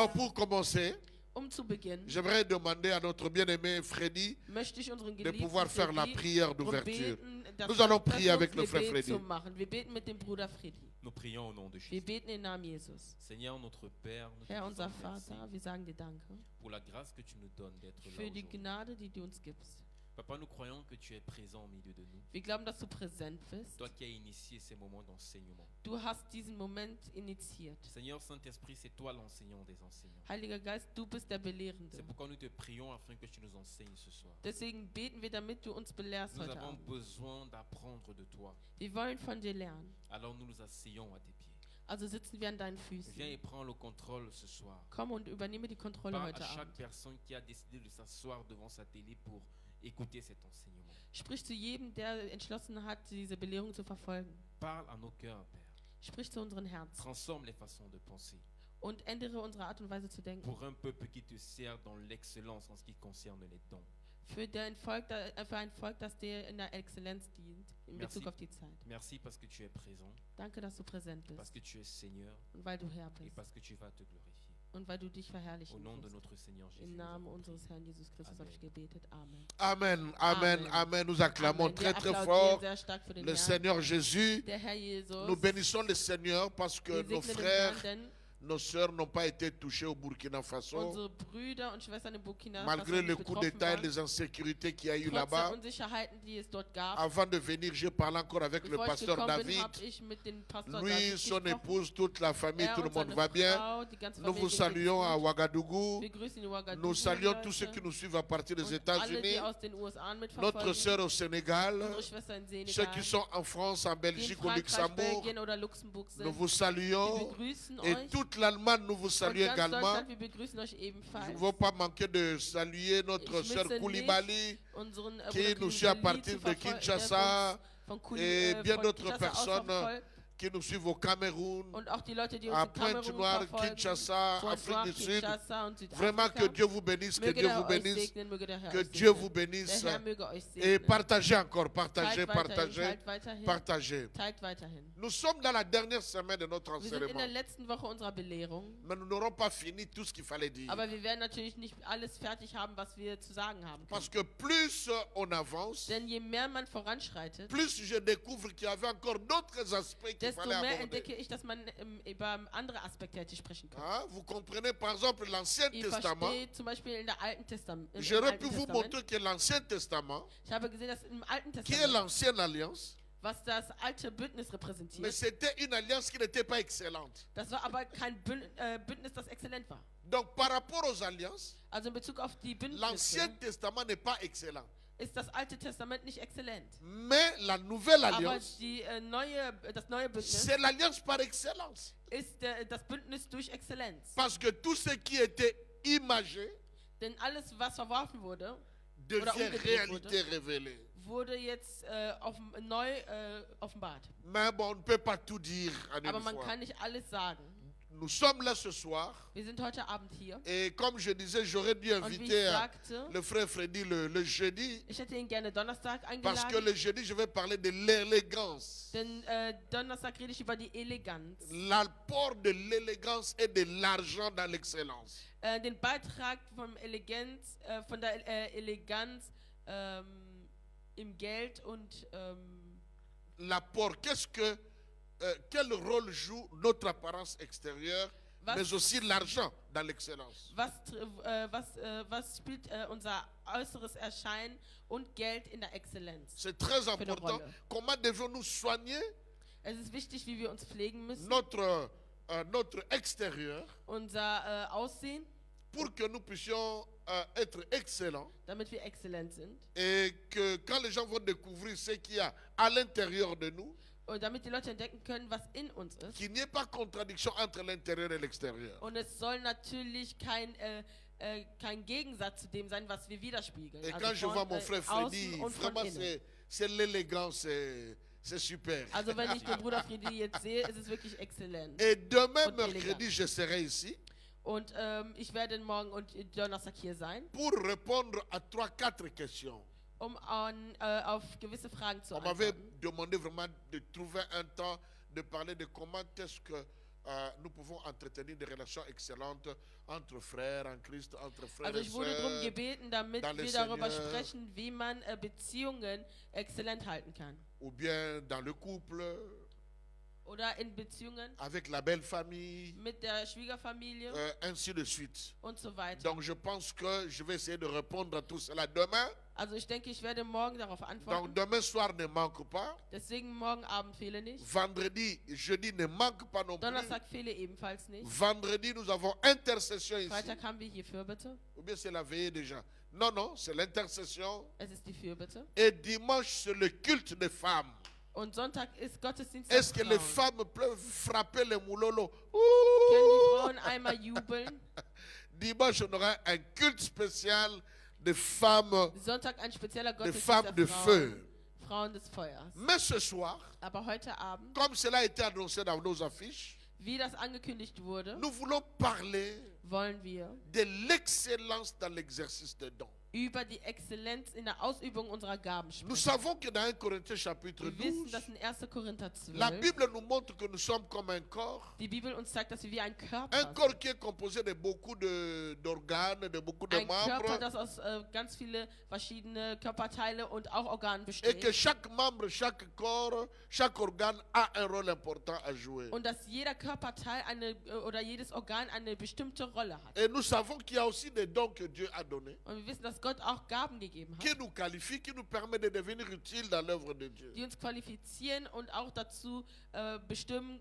Alors pour commencer, zu beginnen, j'aimerais demander à notre bien-aimé Freddy möchte ich unseren de geliebten pouvoir faire la Freddy prière darum d'ouverture. beten, das Nous allons prier avec le frère Öffnungsgebet Freddy. zu machen. Wir beten mit dem Bruder Freddy. Nous prions au nom de Wir Jésus. beten im Namen Jesus. Seigneur notre Père, nous te Herr, disons unser merci Vater, wir sagen dir Danke pour la grâce que tu nous donnes d'être là für die aujourd'hui. Gnade, die du uns gibst. Papa, nous croyons que tu es présent au milieu de nous. Wir glauben, dass du präsent bist. Toi qui as initié ces moments d'enseignement. Du hast diesen Moment initiiert. Seigneur Saint-Esprit, c'est toi l'enseignant des enseignants. Heiliger Geist, du bist der Belehrende. C'est pourquoi nous te prions afin que tu nous enseignes ce soir. Deswegen beten wir, damit du uns belehrst Nous heute avons Abend. besoin d'apprendre de toi. Wir wollen von dir lernen. Alors nous nous asseyons à tes pieds. Also sitzen wir an deinen Viens Füßen. et prends le contrôle ce soir. Komm und übernehme die Kontrolle Parle heute à chaque Abend. personne qui a décidé de s'asseoir devant sa télé pour écouter cet enseignement. Sprich zu jedem, der entschlossen hat, diese Belehrung zu verfolgen. Parle à nos cœurs, Père. Sprich zu unseren Herzen Transforme les façons de penser. und ändere unsere Art und Weise zu denken. Pour un peuple qui te sert dans l'excellence en ce qui concerne les dons. Für ein Volk, das dir in der Exzellenz dient, in Merci. Bezug auf die Zeit. Merci parce que tu es présent, Danke, dass du präsent parce bist que tu es Seigneur und weil du Herr et bist parce que tu vas te glorifier. und weil du dich Au verherrlichen nom de wirst. notre Seigneur Jésus. Im nous Namen avons unseres prié. Herrn Jesus Christus habe ich gebetet. Amen. Amen, amen, Amen. amen. Nous acclamons Amen. très Wir très applaudieren fort sehr stark für den le Herrn. Seigneur Jésus. Der Herr Jesus. Nous bénissons le Seigneur parce que Wir nos segnen den frères, Herrn, denn nos sœurs n'ont pas été touchés au Burkina Faso, unsere Brüder und Schwestern in Burkina malgré Faso le nicht coup betroffen d'État et waren. les insécurités qu'il y a eu Trotz der là-bas. Unsicherheiten, die es dort gab. Avant de venir, j'ai parlé encore avec le Bevor ich pasteur gekommen bin, David. habe ich mit dem Pastor Lui, David son gesprochen. épouse, toute la famille, Er tout le und monde seine va bien. Frau, die ganze Nous Familie vous geht saluons à gut. Ouagadougou. Wir grüßen in Ouagadougou, Nous saluons Leute. tous ceux qui nous suivent à partir des Und alle, États-Unis. die aus den USA Notre mitverfolgen. sœur au Sénégal. Unsere Schwester in Ceux Senegal. qui sont en France, en Die in Belgique, au Frankreich, Luxembourg. Belgien oder Luxemburg sind. Nous vous Wir saluons. begrüßen Et euch. toute l'Allemagne, nous vous Und saluons ganz également. Deutschland, wir begrüßen euch Je ebenfalls. ne veux pas manquer de saluer notre Ich sœur misse Koulibaly, Unseren qui Bruder nous suit à Koulibaly partir zu de verfolgen, Kinshasa, von et bien von d'autres Kinshasa aus personnes verfolgt. qui nous suivent au Cameroun, Und auch die Leute, die uns à in Kamerun Pointe-Noire, verfolgen, Kinshasa, Afrique Pointe-Noire, du Sud. Kinshasa und Vraiment que Südafrika. Dieu vous bénisse, que Möge Dieu der vous euch bénisse, segnen, möge der Herr que euch Dieu segnen. vous bénisse. Der Herr möge euch Et segnen. partagez encore, partagez, Teilt weiterhin, partagez, teilt weiterhin, partagez. teilt weiterhin. Nous sommes dans la dernière semaine de notre Wir sind in der enseignement, letzten Woche unserer Belehrung, mais nous n'aurons pas fini tout ce qu'il fallait dire. aber wir werden natürlich nicht alles fertig haben, was wir zu sagen haben Parce können. que plus on avance, Denn je mehr man voranschreitet, plus je découvre qu'il y avait encore d'autres aspects qu'il desto fallait mehr aborder. entdecke ich, dass man über andere Aspekte hätte sprechen können. Hein, vous comprenez par exemple l'Ancien Ihr Testament. versteht zum Beispiel in der Alten Testament. J'aurais pu vous montrer que l'Ancien Testament, Ich habe gesehen, dass im Alten qui est Testament, l'ancienne alliance, was das alte Bündnis mais repräsentiert, c'était une alliance qui n'était pas excellente. das war aber kein Bündnis, das exzellent war. Donc par rapport aux alliances, Also in Bezug auf die l'Ancien Bündnisse Testament n'est pas excellent. ist das Alte Testament nicht exzellent. Mais la nouvelle Aber alliance, das neue Bündnis c'est l'alliance par excellence. ist das Bündnis durch Exzellenz. Parce que tout ce qui était imagé Denn alles, was verworfen wurde, devient umgedreht réalité révélée. wurde jetzt neu offenbart. Mais bon, on ne peut pas tout dire en Aber une man fois. kann nicht alles sagen. Nous sommes là ce soir. Wir sind heute Abend hier. Et comme je disais, j'aurais dû Und wie ich inviter sagte, le frère Freddy le jeudi. ich hätte ihn gerne Donnerstag Parce que eingeladen. le jeudi, je vais parler de l'élégance. Denn Donnerstag rede ich über die Eleganz. L'apport de l'élégance et de l'argent dans l'excellence. Den Beitrag von der Eleganz im Geld und L'apport, quel rôle joue notre apparence extérieure, Was- mais aussi l'argent dans l'excellence. was spielt unser äußeres Erscheinen und Geld in der Exzellenz. C'est très Für eine important. Rolle. Comment devons-nous soigner Es ist wichtig, wie wir uns pflegen müssen, notre extérieur unser Aussehen, pour que nous puissions être excellents damit wir exzellent sind. et que quand les gens vont découvrir ce qu'il y a à l'intérieur de nous, Und damit die Leute entdecken können, was in uns ist. qu'il n'y ait pas contradiction entre l'intérieur et l'extérieur. Und es soll natürlich kein Gegensatz zu dem sein, was wir widerspiegeln. Et Also quand je von, vois mon frère Freddy, außen und von vraiment innen. c'est l'élégance, c'est super. Also wenn ich den Bruder Freddy jetzt sehe, ist es wirklich exzellent. Et demain, Und mercredi, élégant. je serai ici Und ich werde morgen und Donnerstag hier sein, pour répondre à 3-4 questions. auf gewisse Fragen zu On m'avait antworten. demandé vraiment de trouver un temps de parler de comment est-ce que nous pouvons entretenir des relations excellentes entre frères en Christ, entre frères Also et ich wurde darum sœurs. gebeten, damit dans le wir darüber Seigneur. sprechen, wie man Beziehungen exzellent halten kann. Ou bien dans le couple, Oder in Beziehungen avec la belle famille, mit der Schwiegerfamilie ainsi de suite. und so weiter. Donc je pense que je vais essayer de répondre à tout cela demain. Also ich denke, ich werde morgen darauf Donc antworten. demain soir ne manque pas. Deswegen morgen Abend fehle nicht. Vendredi, jeudi ne manque pas non plus. Donnerstag fehle ebenfalls nicht. Vendredi, nous avons intercession ici. Freitag haben wir hier Fürbitte. Ou bien c'est la veillée déjà. Non, non, c'est l'intercession. Es ist die Fürbitte. Et dimanche, c'est le culte des femmes. Und Sonntag ist Gottesdienst der Est-ce que les Frauen. femmes peuvent frapper les moulolos? Können die Frauen einmal jubeln? Dimanche, on aura un culte spécial des femmes, Sonntag ein spezieller des Gottesdienst femmes de der feu. Frauen. Frauen des Feuers. Mais ce soir, Aber heute Abend, comme cela a été annoncé dans nos affiches, wie das angekündigt wurde, nous voulons parler wollen wir de l'excellence dans l'exercice des dons. über die Exzellenz in der Ausübung unserer Gaben Nous sprechen. savons que dans 1 Corinthiens chapitre Wir wissen, 12, dass in 1. Korinther la 12 Bible nous montre que nous sommes comme un corps. die Bibel uns zeigt, dass wir wie ein Körper Un corps sind. qui est composé de beaucoup d'organes, de beaucoup de Ein Körper, membres. das aus ganz viele verschiedene Körperteile und auch Organen Et que besteht. chaque membre, chaque corps, chaque organe a un rôle important à jouer. Und dass jeder Körperteil oder jedes Organ eine bestimmte Rolle hat. Et nous savons qu'il y a aussi des dons que Dieu a donnés, Und wir wissen, dass Gott auch Gaben gegeben qui hat, nous qualifient, qui nous permettent de devenir utiles dans l'œuvre de Dieu. die uns qualifizieren und auch dazu bestimmen,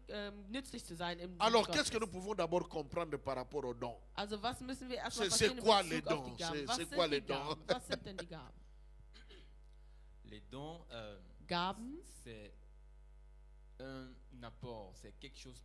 nützlich zu sein im Dienst Alors, qu'est-ce que nous Gottes. pouvons d'abord comprendre par rapport aux dons? Also was müssen wir erstmal C'est verstehen in quoi Bezug les auf dons? die Gaben? Was C'est sind quoi die les dons? Gaben? Was sind denn die Gaben? Les dons, Gaben c'est un apport, c'est quelque chose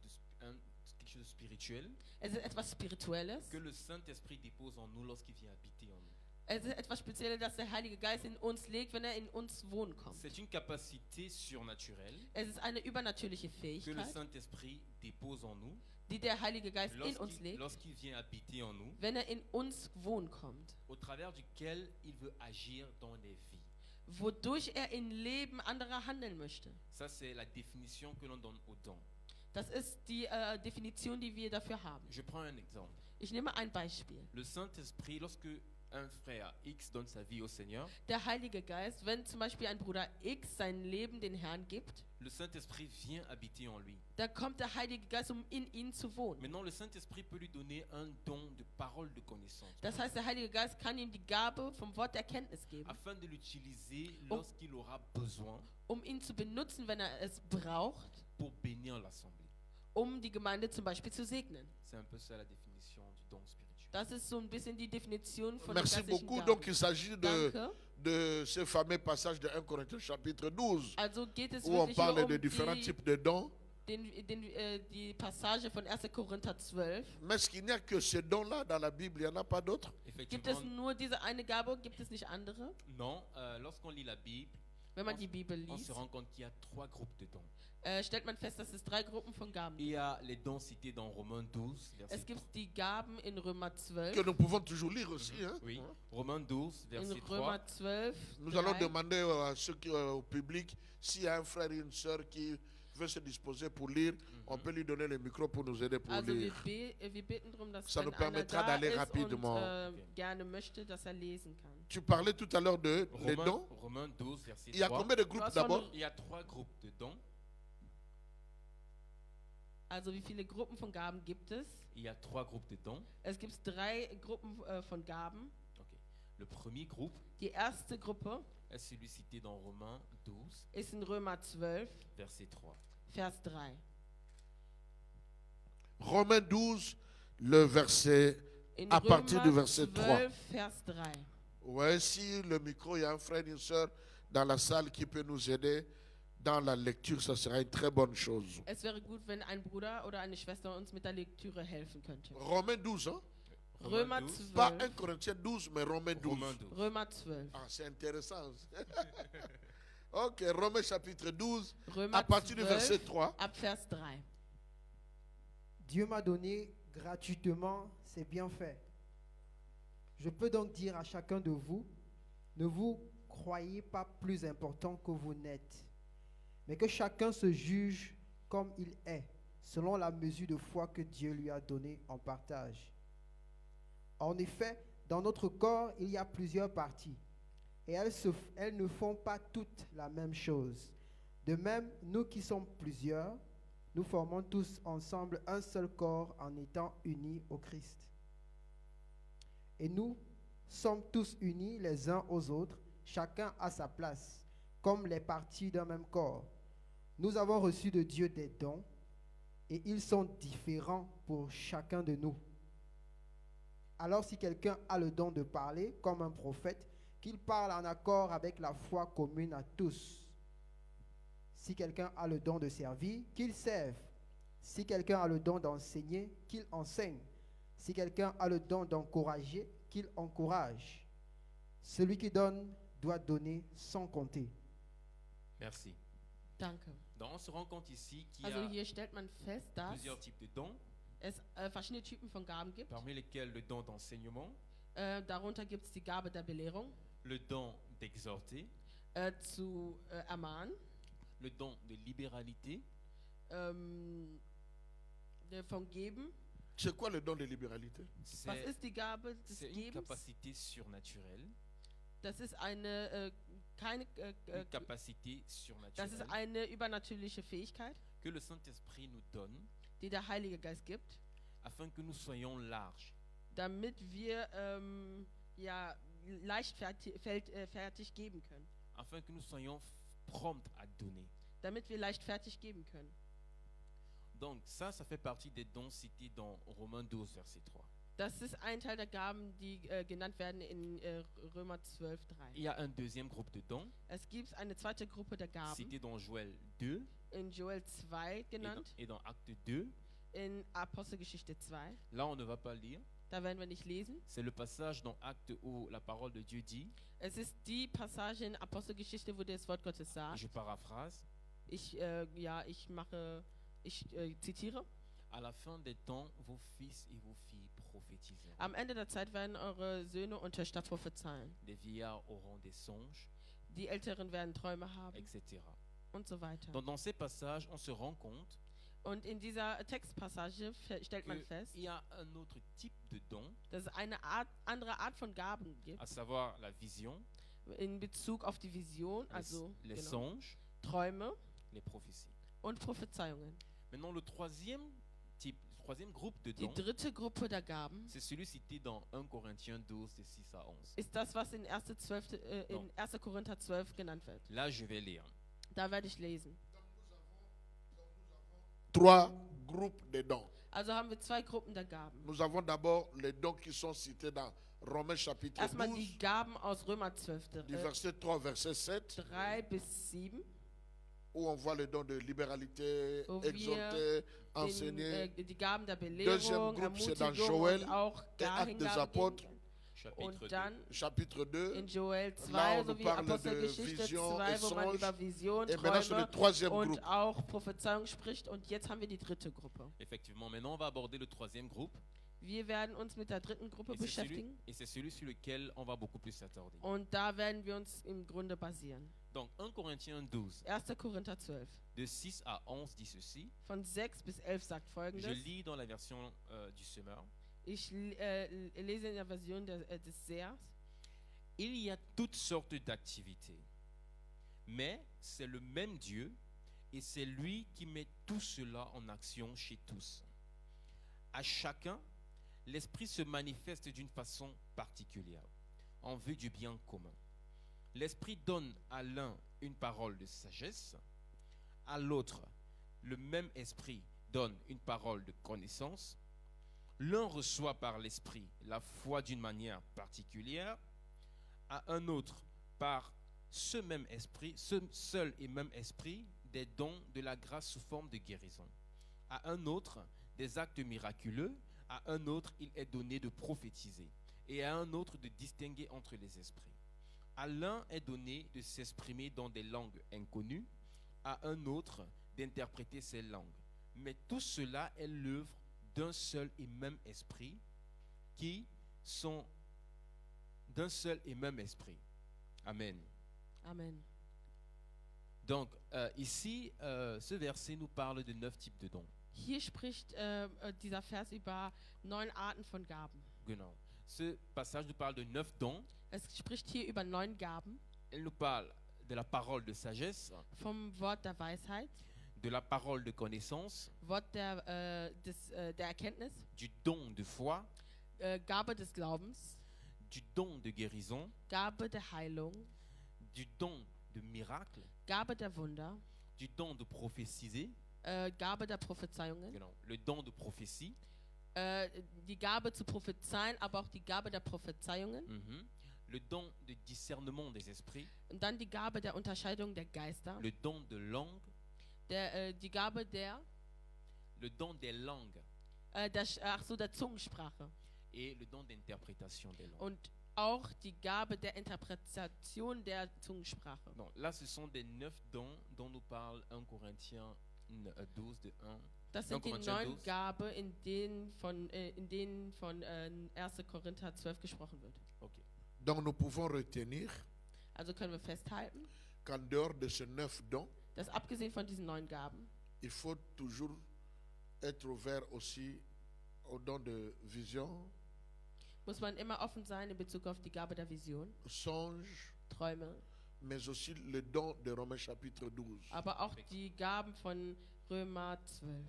quelque chose de spirituel Es ist etwas Spirituelles. que le Saint-Esprit dépose en nous lorsqu'il vient habiter en nous. Es ist etwas Spezielles, das der Heilige Geist in uns legt, wenn er in uns wohnen kommt. C'est une capacité surnaturelle Es ist eine übernatürliche que le Fähigkeit, Saint-Esprit dépose en nous die der Heilige Geist in uns legt, lorsqu'il vient habiter en nous, wenn er in uns wohnen kommt, au travers duquel il veut agir dans les vies. wodurch er im Leben anderer handeln möchte. Ça, c'est la définition que l'on donne aux dons. Das ist die Definition, die wir dafür haben. Je prends un exemple. Ich nehme ein Beispiel. Le Saint-Esprit, lorsque un frère X donne sa vie au Seigneur, Der Heilige Geist, wenn zum Beispiel ein Bruder X sein Leben den Herrn gibt, le Saint-Esprit vient habiter en lui. dann kommt der Heilige Geist, um in ihn zu wohnen. Maintenant, le Saint-Esprit peut lui donner un don de parole de connaissance, Das heißt, der Heilige Geist kann ihm die Gabe vom Wort der Erkenntnis geben, afin de l'utiliser lorsqu'il aura besoin um ihn zu benutzen, wenn er es braucht, pour bénir l'Assemblée. um die Gemeinde zum Beispiel zu segnen. C'est un peu ça la définition du don spirituel. Das ist so ein bisschen die Definition von Merci den geistlichen beaucoup. Gaben. Donc, il s'agit Danke. de ce fameux passage de 1 Corinthiens chapitre 12, Also geht es où on wirklich hier parle um de différents types de dons. die Passage von 1. Korinther 12. Mais est-ce qu'il n'y a que ce don-là dans la Bible? Il n'y en a pas d'autres? Gibt es Effectivement, nur diese eine Gabe? Gibt es nicht andere? non. Lorsqu'on lit la Bible, Wenn man die Bibel on liest, se rend compte qu'il y a 3 groupes de dons. stellt man fest, dass es 3 Gruppen von Gaben Il gibt. y a les dons cités dans Romains 12, verset Es 3. gibt die Gaben in Römer Que 12. nous pouvons toujours lire aussi. Hein? Oui, Romains 12, In verset 3. Römer 12. Nous allons 3. demander à ceux au public s'il y a un frère et une sœur qui veut se disposer pour lire, on peut lui donner le micro pour nous aider pour Also lire. wir bitten darum, dass Ça wenn nous einer permettra da d'aller ist rapidement. und gerne möchte, dass er lesen kann. Tu parlais tout à l'heure de les dons. Romains 12, verset Il y a 3. combien de groupes Was d'abord? Il y a 3 groupes de dons. Also wie viele Gruppen von Gaben gibt es? Il y a 3 groupes de dons. Es gibt 3 Gruppen von Gaben. Ok. Le premier groupe Die erste Gruppe est celui cité dans Romains 12, ist in Römer 12, verset 3. Vers 3. Romains 12, le verset. In À partir du Römer verset 12, Vers 3. Ouais, si le micro, il y a un frère et une sœur dans la salle qui peut nous aider dans la lecture, ça sera une très bonne chose. Es wäre gut, wenn ein Bruder oder eine Schwester uns mit der Lektüre helfen könnte. Romains 12, hein? Römer 12, Pas 1 12. Corinthiens 12, mais Romains 12. Romains 12. Römer 12. Ah, c'est intéressant. Ok, Romains chapitre 12, Römer à partir du 12, verset 3. ab Vers 3. Dieu m'a donné gratuitement ses bienfaits. Je peux donc dire à chacun de vous, ne vous croyez pas plus important que vous n'êtes, mais que chacun se juge comme il est, selon la mesure de foi que Dieu lui a donnée en partage. En effet, dans notre corps, il y a plusieurs parties, et elles ne font pas toutes la même chose. De même, nous qui sommes plusieurs, nous formons tous ensemble un seul corps en étant unis au Christ. Et nous sommes tous unis les uns aux autres, chacun à sa place, comme les parties d'un même corps. Nous avons reçu de Dieu des dons, et ils sont différents pour chacun de nous. Alors si quelqu'un a le don de parler comme un prophète, qu'il parle en accord avec la foi commune à tous. Si quelqu'un a le don de servir, qu'il serve. Si quelqu'un a le don d'enseigner, qu'il enseigne. Si quelqu'un a le don d'encourager, qu'il encourage. Celui qui donne doit donner sans compter. Merci. Danke. Donc on se rend compte ici qu'il y Also a hier stellt man fest, dass plusieurs types de dons, es verschiedene Typen von Gaben gibt. parmi lesquels le don d'enseignement, Darunter gibt es die Gabe der Belehrung, le don d'exhorter, zu ermahnen, le don de libéralité, von Geben. C'est quoi le don de libéralité? Was c'est ist die Gabe des c'est une Gebens? capacité surnaturelle, Das ist eine une capacité das ist surnaturelle eine übernatürliche Fähigkeit, que le Saint-Esprit nous donne die der Heilige Geist gibt, afin que nous soyons larges, damit wir ja leichtfertig geben können. afin que nous soyons prompts à donner. Damit wir leichtfertig geben können. Donc ça fait partie des dons cités dans Romains 12, verset 3. Das ist ein Teil der Gaben, die genannt werden in Römer 12,3. Il y a un deuxième groupe de dons Es gibt eine zweite Gruppe der Gaben, cité dans Joël 2 in Joel 2 genannt, et dans Acte 2. in Apostelgeschichte 2. Là, on ne va pas lire. Da werden wir nicht lesen. C'est le passage dans Acte où la parole de Dieu dit, Es ist die Passage in Apostelgeschichte, wo das Wort Gottes et sagt. je paraphrase, Ich zitiere. à la fin des temps, vos fils et vos filles prophétiseront. Am Ende der Zeit werden eure Söhne und Töchter prophezeien. Les vieillards auront des songes, Die Älteren werden Träume haben etc. und so weiter. Donc dans ces passages, on se rend compte Und in dieser Textpassage stellt man fest, qu'il y a un autre type de don, dass es eine andere Art von Gaben gibt, à savoir la vision, in Bezug auf die Vision, also les genau, songes, Träume les prophéties. und Prophezeiungen. Maintenant, le troisième groupe de Die dons, dritte Gruppe der Gaben c'est celui cité dans 1 Corinthiens 12, de 6 à 11. ist das, was in 1. Korinther 12 genannt wird. Là, je vais lire. Da werde ich lesen. Trois groupes de dons. Also haben wir zwei Gruppen der Gaben. Nous avons d'abord les dons qui sont cités dans Romains chapitre Erstmal 12, die Gaben aus Römer 12, du verset 3 verset 7, 3 bis 7, où on voit le don de libéralité, Wo wir exhorter, enseigner. die Gaben der Deuxième Belehrung, groupe, c'est dans Ermutigung Joël und auch et Actes des Hingabe Apôtres, geben. Chapitre Und 2. dann chapitre 2. in Joel 2 Là, on nous sowie parle de Apostelgeschichte Vision 2, et wo man songe. über Vision, Et maintenant, c'est le Träume troisième und groupe. auch Prophezeiung spricht. Und jetzt haben wir die dritte Gruppe. Effectivement, maintenant on va aborder le troisième groupe. Wir werden uns mit der dritten Gruppe beschäftigen. Et c'est celui sur lequel on va beaucoup plus s'attarder. Und da werden wir uns im Grunde basieren. Donc 1 Corinthiens 12, 1. Korinther 12. de 6 à 11 dit ceci. Von 6 bis 11 sagt Je folgendes. lis dans la version du Semeur. Ich lese in der Version des Sehers. Il y a toutes sortes d'activités, mais c'est le même Dieu et c'est lui qui met tout cela en action chez tous. À chacun, l'Esprit se manifeste d'une façon particulière, en vue du bien commun. L'Esprit donne à l'un une parole de sagesse, à l'autre, le même Esprit donne une parole de connaissance. L'un reçoit par l'Esprit la foi d'une manière particulière, à un autre par ce même esprit, ce seul et même esprit, des dons de la grâce sous forme de guérison. À un autre, des actes miraculeux. À un autre, il est donné de prophétiser. Et à un autre, de distinguer entre les esprits. À l'un est donné de s'exprimer dans des langues inconnues. À un autre, d'interpréter ces langues. Mais tout cela est l'œuvre d'un seul et même esprit, qui sont d'un seul et même esprit. Amen. Amen. Donc, ici, ce verset nous parle de 9 types de dons. Hier spricht dieser Vers über 9 Arten von Gaben. Genau. Ce passage nous parle de 9 dons. Es spricht hier über 9 Gaben, Elle nous parle de la parole de sagesse, vom Wort der Weisheit, de la parole de connaissance, Wort der Erkenntnis, du don de foi, Gabe des Glaubens, du don de guérison, Gabe der Heilung, du don de miracle, Gabe der Wunder, du don de prophétiser, Gabe der Prophezeiungen, genau, le don de prophétie, die Gabe zu prophezeien, aber auch die Gabe der Prophezeiungen le don de discernement des esprits, und dann die Gabe der Unterscheidung der Geister, le don de langue, die Gabe der, le don des langues der Zungensprache et le don d'interprétation des langues. und auch die Gabe der Interpretation der Zungensprache. Non, là, ce sont des 9 dons dont nous parle 1 Corinthiens 12 de 1. Das sind die 1 Corinthiens 9 Gaben, in denen von 1. Korinther 12 gesprochen wird. Ok. Donc nous pouvons retenir Also können wir festhalten, qu'en dehors de ces 9 dons, dass abgesehen von diesen 9 Gaben, il faut toujours être ouvert aussi au don de vision, muss man immer offen sein in Bezug auf die Gabe der Vision, songe, Träume, mais aussi le don de Romains chapitre 12. aber auch die Gaben von Römer 12.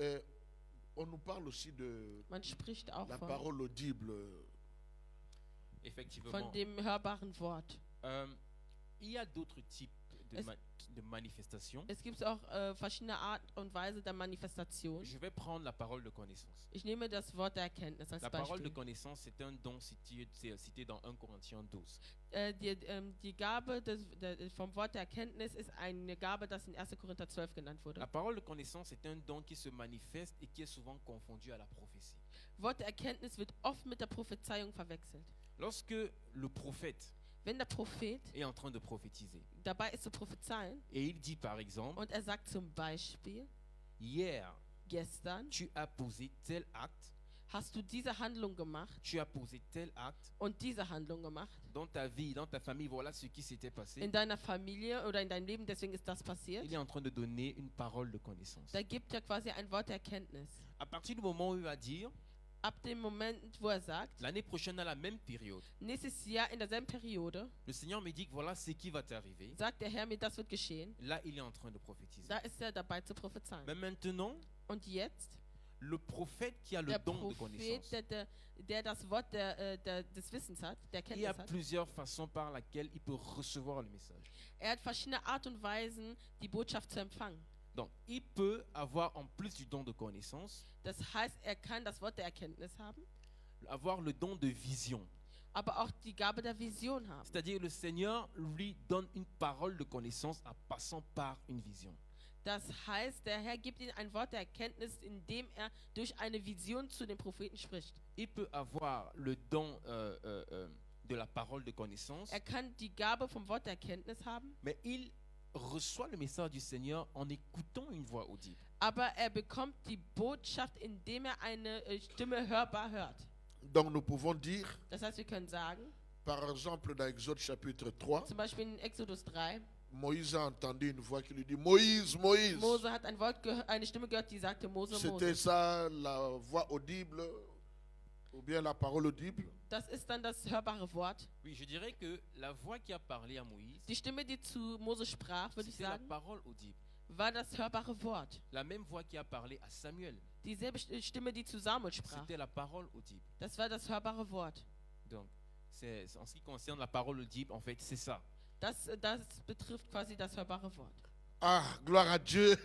Et on nous parle aussi de Man spricht auch la von parole audible. Effectivement. dem hörbaren Wort. Il y a d'autres types de, Es- de manifestations. Es gibt auch verschiedene Art und Weise der Manifestation. Je vais prendre la parole de connaissance. Ich nehme das Wort der Erkenntnis als La parole de Beispiel. connaissance, c'est un don cité dans 1 Corinthiens 12. Die Gabe vom Wort der Erkenntnis ist eine Gabe, das in 1. Korinther 12 genannt wurde. La parole de connaissance est un don qui se manifeste et qui est souvent confondu à la prophétie. Wort der Erkenntnis wird oft mit der Prophezeiung verwechselt. Lorsque le prophète Wenn der Prophet est en train de prophétiser dabei ist zu prophezeien et il dit par exemple, und er sagt zum Beispiel, hier gestern tu as posé tel acte, hast du diese Handlung gemacht tu as posé tel acte und diese Handlung gemacht dans ta vie, dans ta famille, voilà ce qui s'était passé. in deiner Familie oder in deinem Leben, deswegen ist das passiert. Il est en train de donner une parole de connaissance. Da gibt er quasi ein Wort der Erkenntnis. À partir du moment où il va dire, Ab dem Moment, wo er sagt, l'année prochaine à la même période, nächstes Jahr in derselben Periode, le Seigneur me dit que voilà ce qui va t'arriver. sagt der Herr mir, das wird geschehen. Là, il est en train de prophétiser. Da ist er dabei zu prophezeien. Mais maintenant, Und jetzt, le prophète qui a le der don de Prophet, connaissance, der das Wort des Wissens hat, der il y a Kenntnis hat, plusieurs façons par lesquelles il peut recevoir le message. er hat verschiedene Art und Weisen, die Botschaft zu empfangen. Donc, il peut avoir, en plus du don de connaissance, Das heißt, er kann das Wort der Erkenntnis haben, avoir le don de vision. aber auch die Gabe der Vision haben. C'est-à-dire, le Seigneur lui donne une parole de connaissance en passant par une vision. Das heißt, der Herr gibt ihm ein Wort der Erkenntnis, indem er durch eine Vision zu den Propheten spricht. Il peut avoir le don de la parole de connaissance, Er kann die Gabe vom Wort der Erkenntnis haben, mais il reçoit le message du Seigneur en écoutant une voix audible. aber er bekommt die Botschaft, indem er eine Stimme hörbar hört. Donc nous pouvons dire, Das heißt, wir können sagen, par exemple dans Exode chapitre 3, zum Beispiel in Exodus 3, Moïse a entendu une voix qui lui dit, Moïse, Moïse. Mose hat eine Stimme gehört, die sagte, Mose, C'était Mose. ça la voix audible ou bien la parole audible. Das ist dann das hörbare Wort. Oui, je dirais que la voix qui a parlé à Moïse, Die Stimme, die zu Mose sprach, würde ich c'était la sagen, parole audible. war das hörbare Wort. La même voix qui a parlé à Samuel, Dieselbe Stimme, die zu Samuel sprach. c'était la parole audible. Das war das hörbare Wort. Donc, en ce qui concerne la parole audible, en fait, c'est ça. Das betrifft quasi das hörbare Wort. Ah, gloire à Dieu.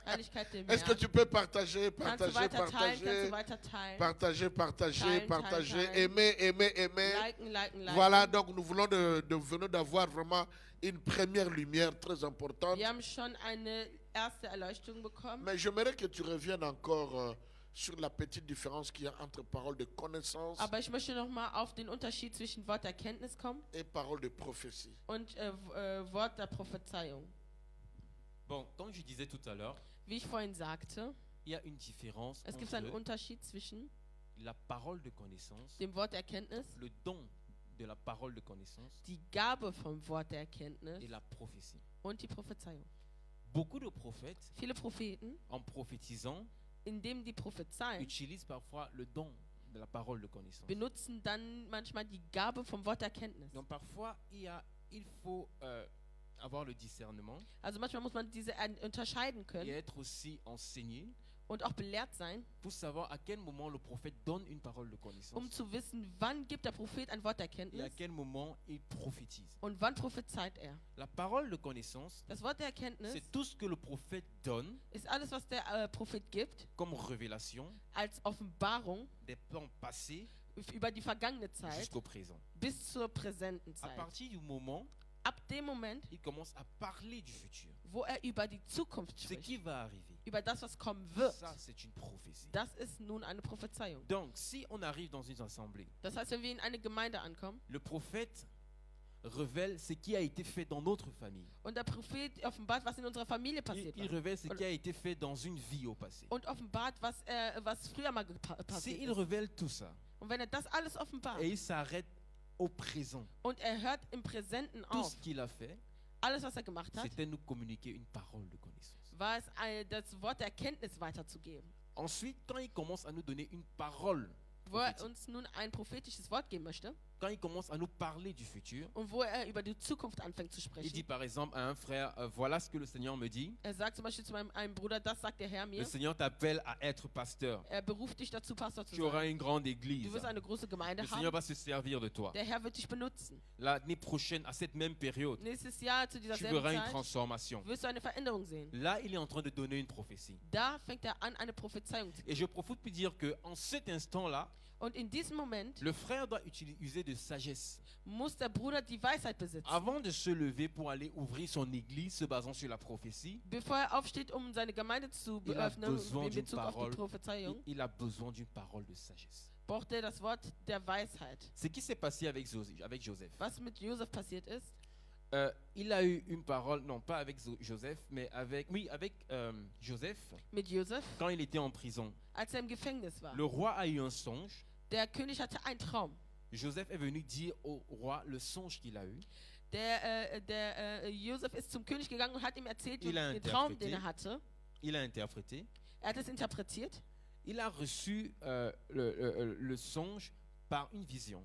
Herrlichkeit dem Est-ce que Herrn. tu peux partager, Kannst du partager, weiter teilen, kannst partager, du weiter teilen. partager, partager, Teilen, partager, teilen, teilen. aimer, aimer, aimer. Liken, liken, liken. Voilà, donc nous venons d'avoir vraiment une première lumière très importante. Wir haben schon eine erste Erleuchtung bekommen. Mais j'aimerais que tu reviennes encore sur la petite différence qu'il y a entre parole de connaissance Aber ich möchte nochmal auf den Unterschied zwischen Wort der Erkenntnis kommen et parole de prophétie. und Wort der Prophezeiung. Bon, comme je disais tout à l'heure, Wie ich vorhin sagte, il y a une différence es gibt einen entre Unterschied zwischen la parole de connaissance, dem Wort der Erkenntnis, le don de la parole de connaissance die Gabe vom Wort der Erkenntnis et la prophétie. und die Prophezeiung. Beaucoup de prophètes, Viele Propheten, en prophétisant, indem die Prophezeien utilisent parfois le don de la parole de connaissance. benutzen dann manchmal die Gabe vom Wort der Erkenntnis. Donc parfois, il faut avoir le discernement Also manchmal muss man diese unterscheiden et können être aussi enseigné und auch belehrt sein, pour savoir à quel moment le prophète donne une parole de connaissance zu wissen, wann gibt der Prophet ein Wort der et à Erkenntnis quel moment il prophétise. und wann prophezeit er. La parole de connaissance, Das Wort der Erkenntnis c'est tout ce que le prophète donne ist alles, was der Prophet gibt, comme révélation als Offenbarung des plans passés über die vergangene Zeit jusqu'au présent. bis zur präsenten À Zeit. partir du moment Ab dem Moment, il commence à parler du futur, wo er über die Zukunft ce spricht, qui va arriver, über das, was kommen wird, ça c'est une prophétie. das ist nun eine Prophezeiung. Donc si on arrive dans une assemblée, Das heißt, wenn wir in eine Gemeinde ankommen le prophète révèle ce qui a été fait dans notre famille. und der Prophet offenbart, was in unserer Familie Il passiert war révèle ce qui a été fait dans une vie au passé. und offenbart, was früher mal passiert S'il ist. révèle tout ça Und wenn er das alles offenbart et il s'arrête au présent, und er hört im Präsenten tout auf, ce qu'il a fait, alles, was er gemacht hat, c'était nous communiquer une parole de connaissance. war es das Wort der Erkenntnis weiterzugeben. Ensuite, quand il commence à nous donner une parole, Wo er prophétique, uns nun ein prophetisches Wort geben möchte quand il commence à nous parler du futur, und wo er über die Zukunft anfängt zu il sprechen. dit par exemple à un frère, voilà ce que le Seigneur me dit. Er sagt zum Beispiel zu einem Bruder, das sagt der Herr Le mir. Seigneur t'appelle à être pasteur. Er beruft dich dazu, Pastor zu Tu auras sein. une grande Du église. wirst eine große Gemeinde Le Seigneur haben. va se servir de toi. Der Herr wird dich benutzen. L'année prochaine, à cette même période, Nächstes Jahr zu dieser tu selben verras une Zeit transformation. wirst du eine Veränderung sehen. Là, il est en train de donner une prophétie. Da fängt er an, eine Prophezeiung zu Et je profite pour dire qu'en cet instant-là, Und in diesem Moment le frère doit user de sagesse muss der Bruder die Weisheit besitzen. avant de se lever pour aller ouvrir son église se basant sur la prophétie. Bevor er aufsteht, um seine Gemeinde zu Il a beöffnen, besoin in d'une Bezug auf parole. die Prophezeiung, Il a besoin d'une parole de sagesse. braucht er das Wort der Weisheit. Ce qui s'est passé avec Joseph. Was mit Josef passiert ist, Il a eu une parole, non pas avec Joseph, mais avec Joseph, mit Josef, quand il était en prison. als er im Gefängnis war. Le roi a eu un songe. Der König hatte einen Traum. Joseph est venu dire au roi le songe qu'il a eu. Josef ist zum König gegangen und hat ihm erzählt Il a den Traum, interprété. den er hatte. Il a interprété. Er hat es interpretiert Il a reçu le songe par une vision.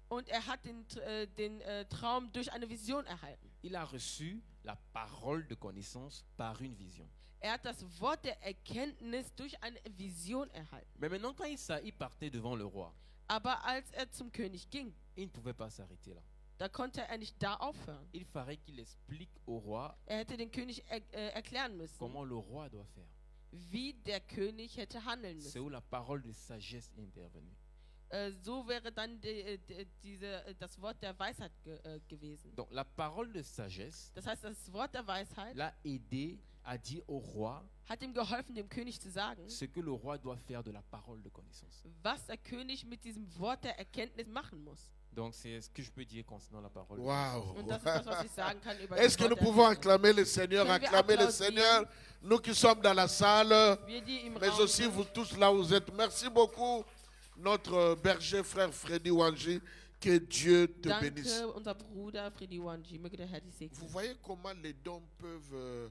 und er hat den Traum durch eine Vision erhalten. Il a reçu la parole de connaissance par une vision. Er hat das Wort der Erkenntnis durch eine Vision erhalten. Mais maintenant, quand il partait devant le roi, Aber als er zum König ging, il ne pouvait pas s'arrêter là. da konnte er nicht da aufhören. Il fallait qu'il explique au roi Er hätte den König erklären müssen, comment le roi doit faire. wie der König hätte handeln C'est müssen. où la parole de sagesse est intervenue. So wäre dann das Wort der Weisheit gewesen. Donc la parole de sagesse Das heißt, das Wort der Weisheit l'a aidé à dire au roi hat ihm geholfen, dem König zu sagen, ce que le roi doit faire de la parole de connaissance. was der König mit diesem Wort der Erkenntnis machen muss. Donc c'est ce que je peux dire concernant la parole. de Waouh. Und das ist das, was ich sagen kann über Est-ce das que nous Wort der pouvons Erkenntnis. acclamer le Seigneur, Können wir acclamer le applaudieren? Seigneur, nous qui sommes dans la salle, Wir, die im mais Raum aussi sind. vous tous là où vous êtes. Merci beaucoup, notre berger frère Freddy Wanji, que Dieu te bénisse. Danke, unser Bruder Freddy Wanji. Möge der Herr dich Vous segnen. voyez comment les dons peuvent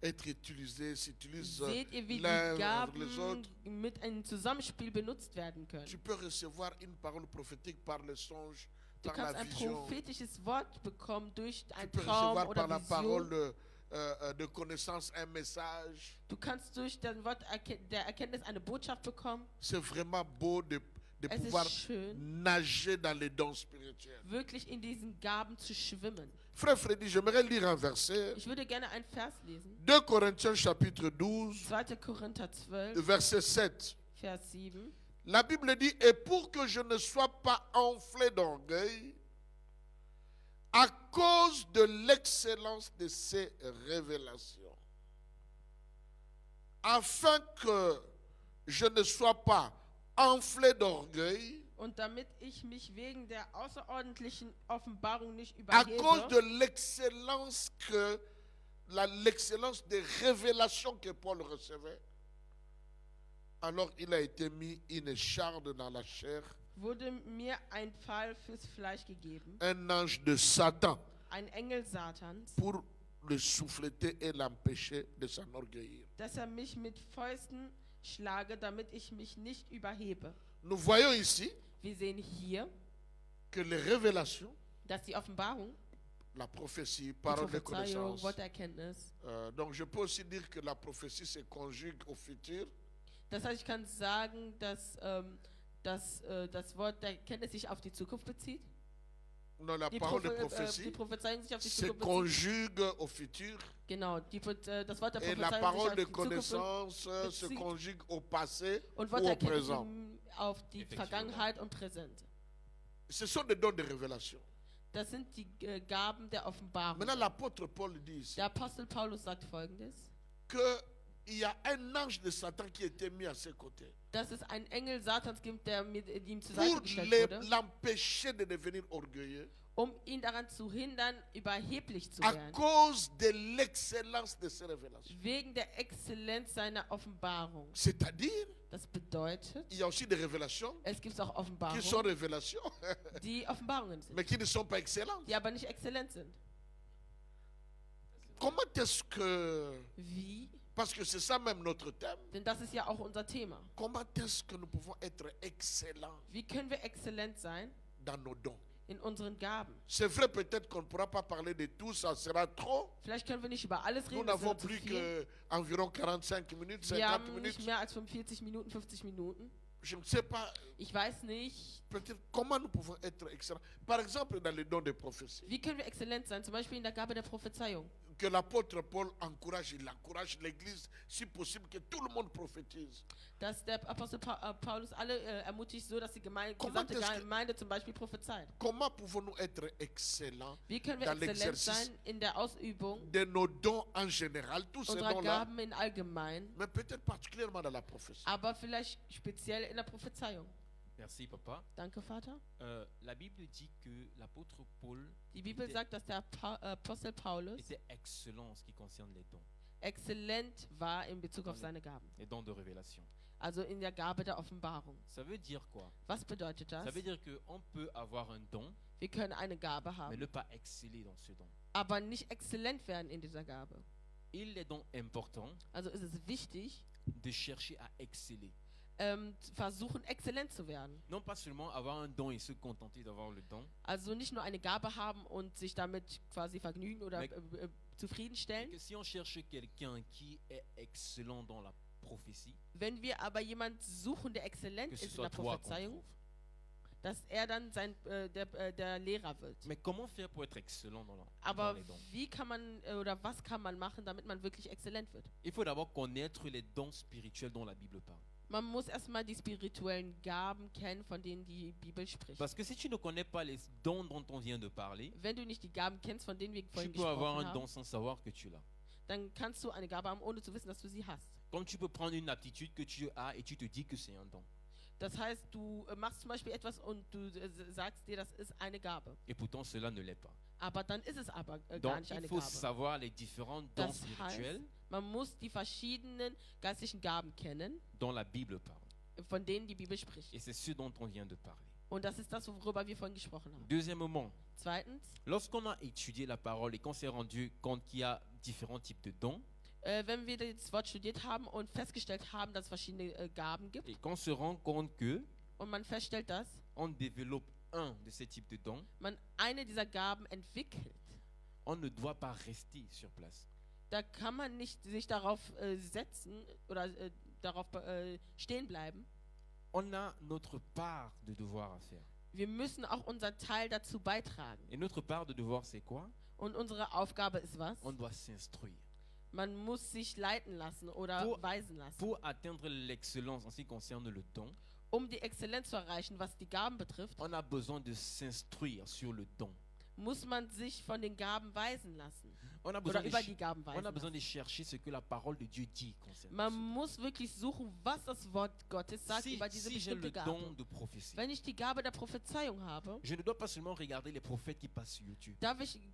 être utilisés, s'utilisent Seht ihr, wie die l'un avec les Gaben autres. mit einem Zusammenspiel benutzt werden können? Tu peux recevoir une parole prophétique par le songe, Du par la kannst ein vision. prophetisches Wort bekommen durch Tu einen peux Traum recevoir par oder la parole Vision. de connaissance un message. Du kannst durch das Wort der Erkenntnis eine Botschaft bekommen. C'est vraiment beau de Es pouvoir ist schön, nager dans les dons spirituels. wirklich in diesen Gaben zu schwimmen. Frère Freddy, j'aimerais lire un verset. Ich würde gerne einen Vers lesen. 2 Corinthiens chapitre 12, 2. Korinther 12, verset 7. Vers 7. La Bible dit, et pour que je ne sois pas enflé d'orgueil, à cause de l'excellence de ces révélations, afin que je ne sois pas enflé d'orgueil, Und damit ich mich wegen der außerordentlichen Offenbarung nicht à cause überhebe, de l'excellence l'excellence des révélations que Paul recevait, alors il a été mis une écharde dans la chair, wurde mir ein Pfahl fürs Fleisch gegeben, un ange de Satan, ein Engel Satans, pour le souffleter et l'empêcher de s'enorgueillir. dass er mich mit Fäusten schlage, damit ich mich nicht überhebe. Nous voyons ici Wir sehen hier, que les révélations, dass die Offenbarung, la prophétie, die parole de Prophezeiung, connaissance. Worterkenntnis. Donc je peux aussi dire que la prophétie se conjugue au futur. Das heißt, ich kann sagen, dass das Wort der Kenntnis sich auf die Zukunft bezieht. Non, la Die, parole de die prophétie Prophezeiung sich auf die se Zukunft bezieht. conjugue au futur. Genau, das Wort der Et la Prophezeiung sich parole auf de die Zukunft connaissance se bezieht. conjugue au passé Und ou au Worterkenntnis présent. auf die Effektiv. Vergangenheit und Präsent. Ce sont des dons de révélation. Das sind die Gaben der Offenbarung. Maintenant, l'apôtre Paul dit ici Der Apostel Paulus sagt Folgendes, qu'il y a un ange de Satan qui était mis à ses côtés dass es einen Engel Satans gibt, der mit ihm zur pour Seite gestellt wurde, l'empêcher de devenir orgueilleux um ihn daran zu hindern, überheblich zu à werden. cause de l'excellence de ses révélations. Wegen der Exzellenz seiner Offenbarung. C'est-à-dire, Das bedeutet, il y a aussi des révélations es gibt auch qui sont Offenbarungen, révélations, die Offenbarungen sind, mais qui ne sont pas excellentes. die aber nicht exzellent sind. Comment est-ce que, Wie? parce que c'est ça même notre thème, Denn das ist ja auch unser Thema. comment est-ce que nous pouvons être excellents Wie können wir exzellent sein dans nos dons? in unseren Gaben? C'est vrai, peut-être qu'on ne pourra pas parler de tout, ça sera trop. Vielleicht können wir nicht über alles Nous reden, das n'avons wäre zu plus viel. qu'environ 45 minutes, Wir 50 haben minutes. nicht mehr als 45 Minuten, 50 Minuten. Je ne sais pas, Ich weiß nicht, peut-être comment nous pouvons être excellents. Par exemple, dans les dons de prophétie, wie können wir exzellent sein, zum Beispiel in der Gabe der Prophezeiung. que l'apôtre Paul encourage, il encourage l'Église, si possible, que tout le monde prophétise. Dass der Apostel Paulus alle ermutigt, so dass die Comment gesamte est-ce que- Gemeinde zum Beispiel prophezeit. Comment pouvons-nous être excellents Wie können wir dans exzellent l'exercice sein in der Ausübung de nos dons en général, tous ces unserer dons-là, Gaben in allgemein, mais peut-être particulièrement dans la prophétie. aber vielleicht speziell in der Prophezeiung. Merci, papa. Danke, Vater. La Bible dit que l'apôtre Paul Die Bibel sagt, dass der Apostel Paulus était excellent en ce qui concerne les dons, exzellent war in Bezug auf seine Gaben. les dons de révélation. Also in der Gabe der Offenbarung. Ça veut dire quoi? Was bedeutet das? Ça veut dire qu'on peut avoir un don, Wir können eine Gabe mais haben, ne pas exceller dans ce don. aber nicht exzellent werden in dieser Gabe. Il est donc important Also ist es wichtig, de chercher à exceller. versuchen, exzellent zu werden. Non pas seulement avoir un don et se contenter d'avoir le don, Also nicht nur eine Gabe haben und sich damit quasi vergnügen oder Mais- et zufriedenstellen. que si on cherche quelqu'un qui est excellent dans la prophétie, Wenn wir aber jemand suchen, der exzellent que ce ist in der soit toi qu'on Prophezeiung, trouve. dass er dann der Lehrer wird. Mais comment faire pour être excellent dans Aber les dons? wie kann man oder was kann man machen, damit man wirklich exzellent wird? Il faut d'abord connaître les dons spirituels dont la Bible parle. Man muss erstmal die spirituellen Gaben kennen, von denen die Bibel spricht. Parce que si tu ne connais pas les dons dont on vient de parler, Wenn du nicht die Gaben kennst, von denen wir tu vorhin peux avoir gesprochen un don haben, sans savoir que tu l'as. dann kannst du eine Gabe haben, ohne zu wissen, dass du sie hast. Comme tu peux prendre une aptitude que tu as et tu te dis que c'est un don. Das heißt, du machst zum Beispiel etwas und du sagst dir, das ist eine Gabe. Et pourtant cela ne l'est pas. Aber dann ist es aber gar Donc nicht il eine faut Gabe. savoir les différents dons Das heißt, spirituels man muss die verschiedenen geistlichen Gaben kennen, dont la Bible parle. von denen die Bibel spricht. Et c'est ce dont on vient de parler. Und das ist das, worüber wir vorhin gesprochen haben. Deuxièmement, Zweitens, lorsqu'on a étudié la parole et qu'on s'est rendu compte qu'il y a différents types de dons, wenn wir das Wort studiert haben und festgestellt haben, dass es verschiedene Gaben gibt et qu'on se rend compte que und man feststellt, dass on développe un de ces types de dons, man eine dieser Gaben entwickelt, on ne doit pas rester sur place. da kann man nicht sich darauf setzen oder darauf stehen bleiben. On a notre part de devoir à faire. Wir müssen auch unseren Teil dazu beitragen. Et notre part de devoir, c'est quoi? Und unsere Aufgabe ist was? On doit s'instruire. Man muss sich leiten lassen oder Pour- weisen lassen. Pour atteindre l'excellence en ce qui concerne le don, Um die Exzellenz zu erreichen, was die Gaben betrifft, on a besoin de s'instruire sur le don. muss man sich von den Gaben weisen lassen. On a Oder besoin, de, über ch- die Gaben on a weisen besoin de lassen. chercher ce que la parole de Dieu dit concernant Man ce don. muss wirklich suchen, was das Wort Gottes sagt Si, über diese si j'ai bestimmte le don Gabe. de prophétie, Wenn ich die Gabe der Prophezeiung habe, je ne dois pas seulement regarder les prophètes qui passent sur YouTube.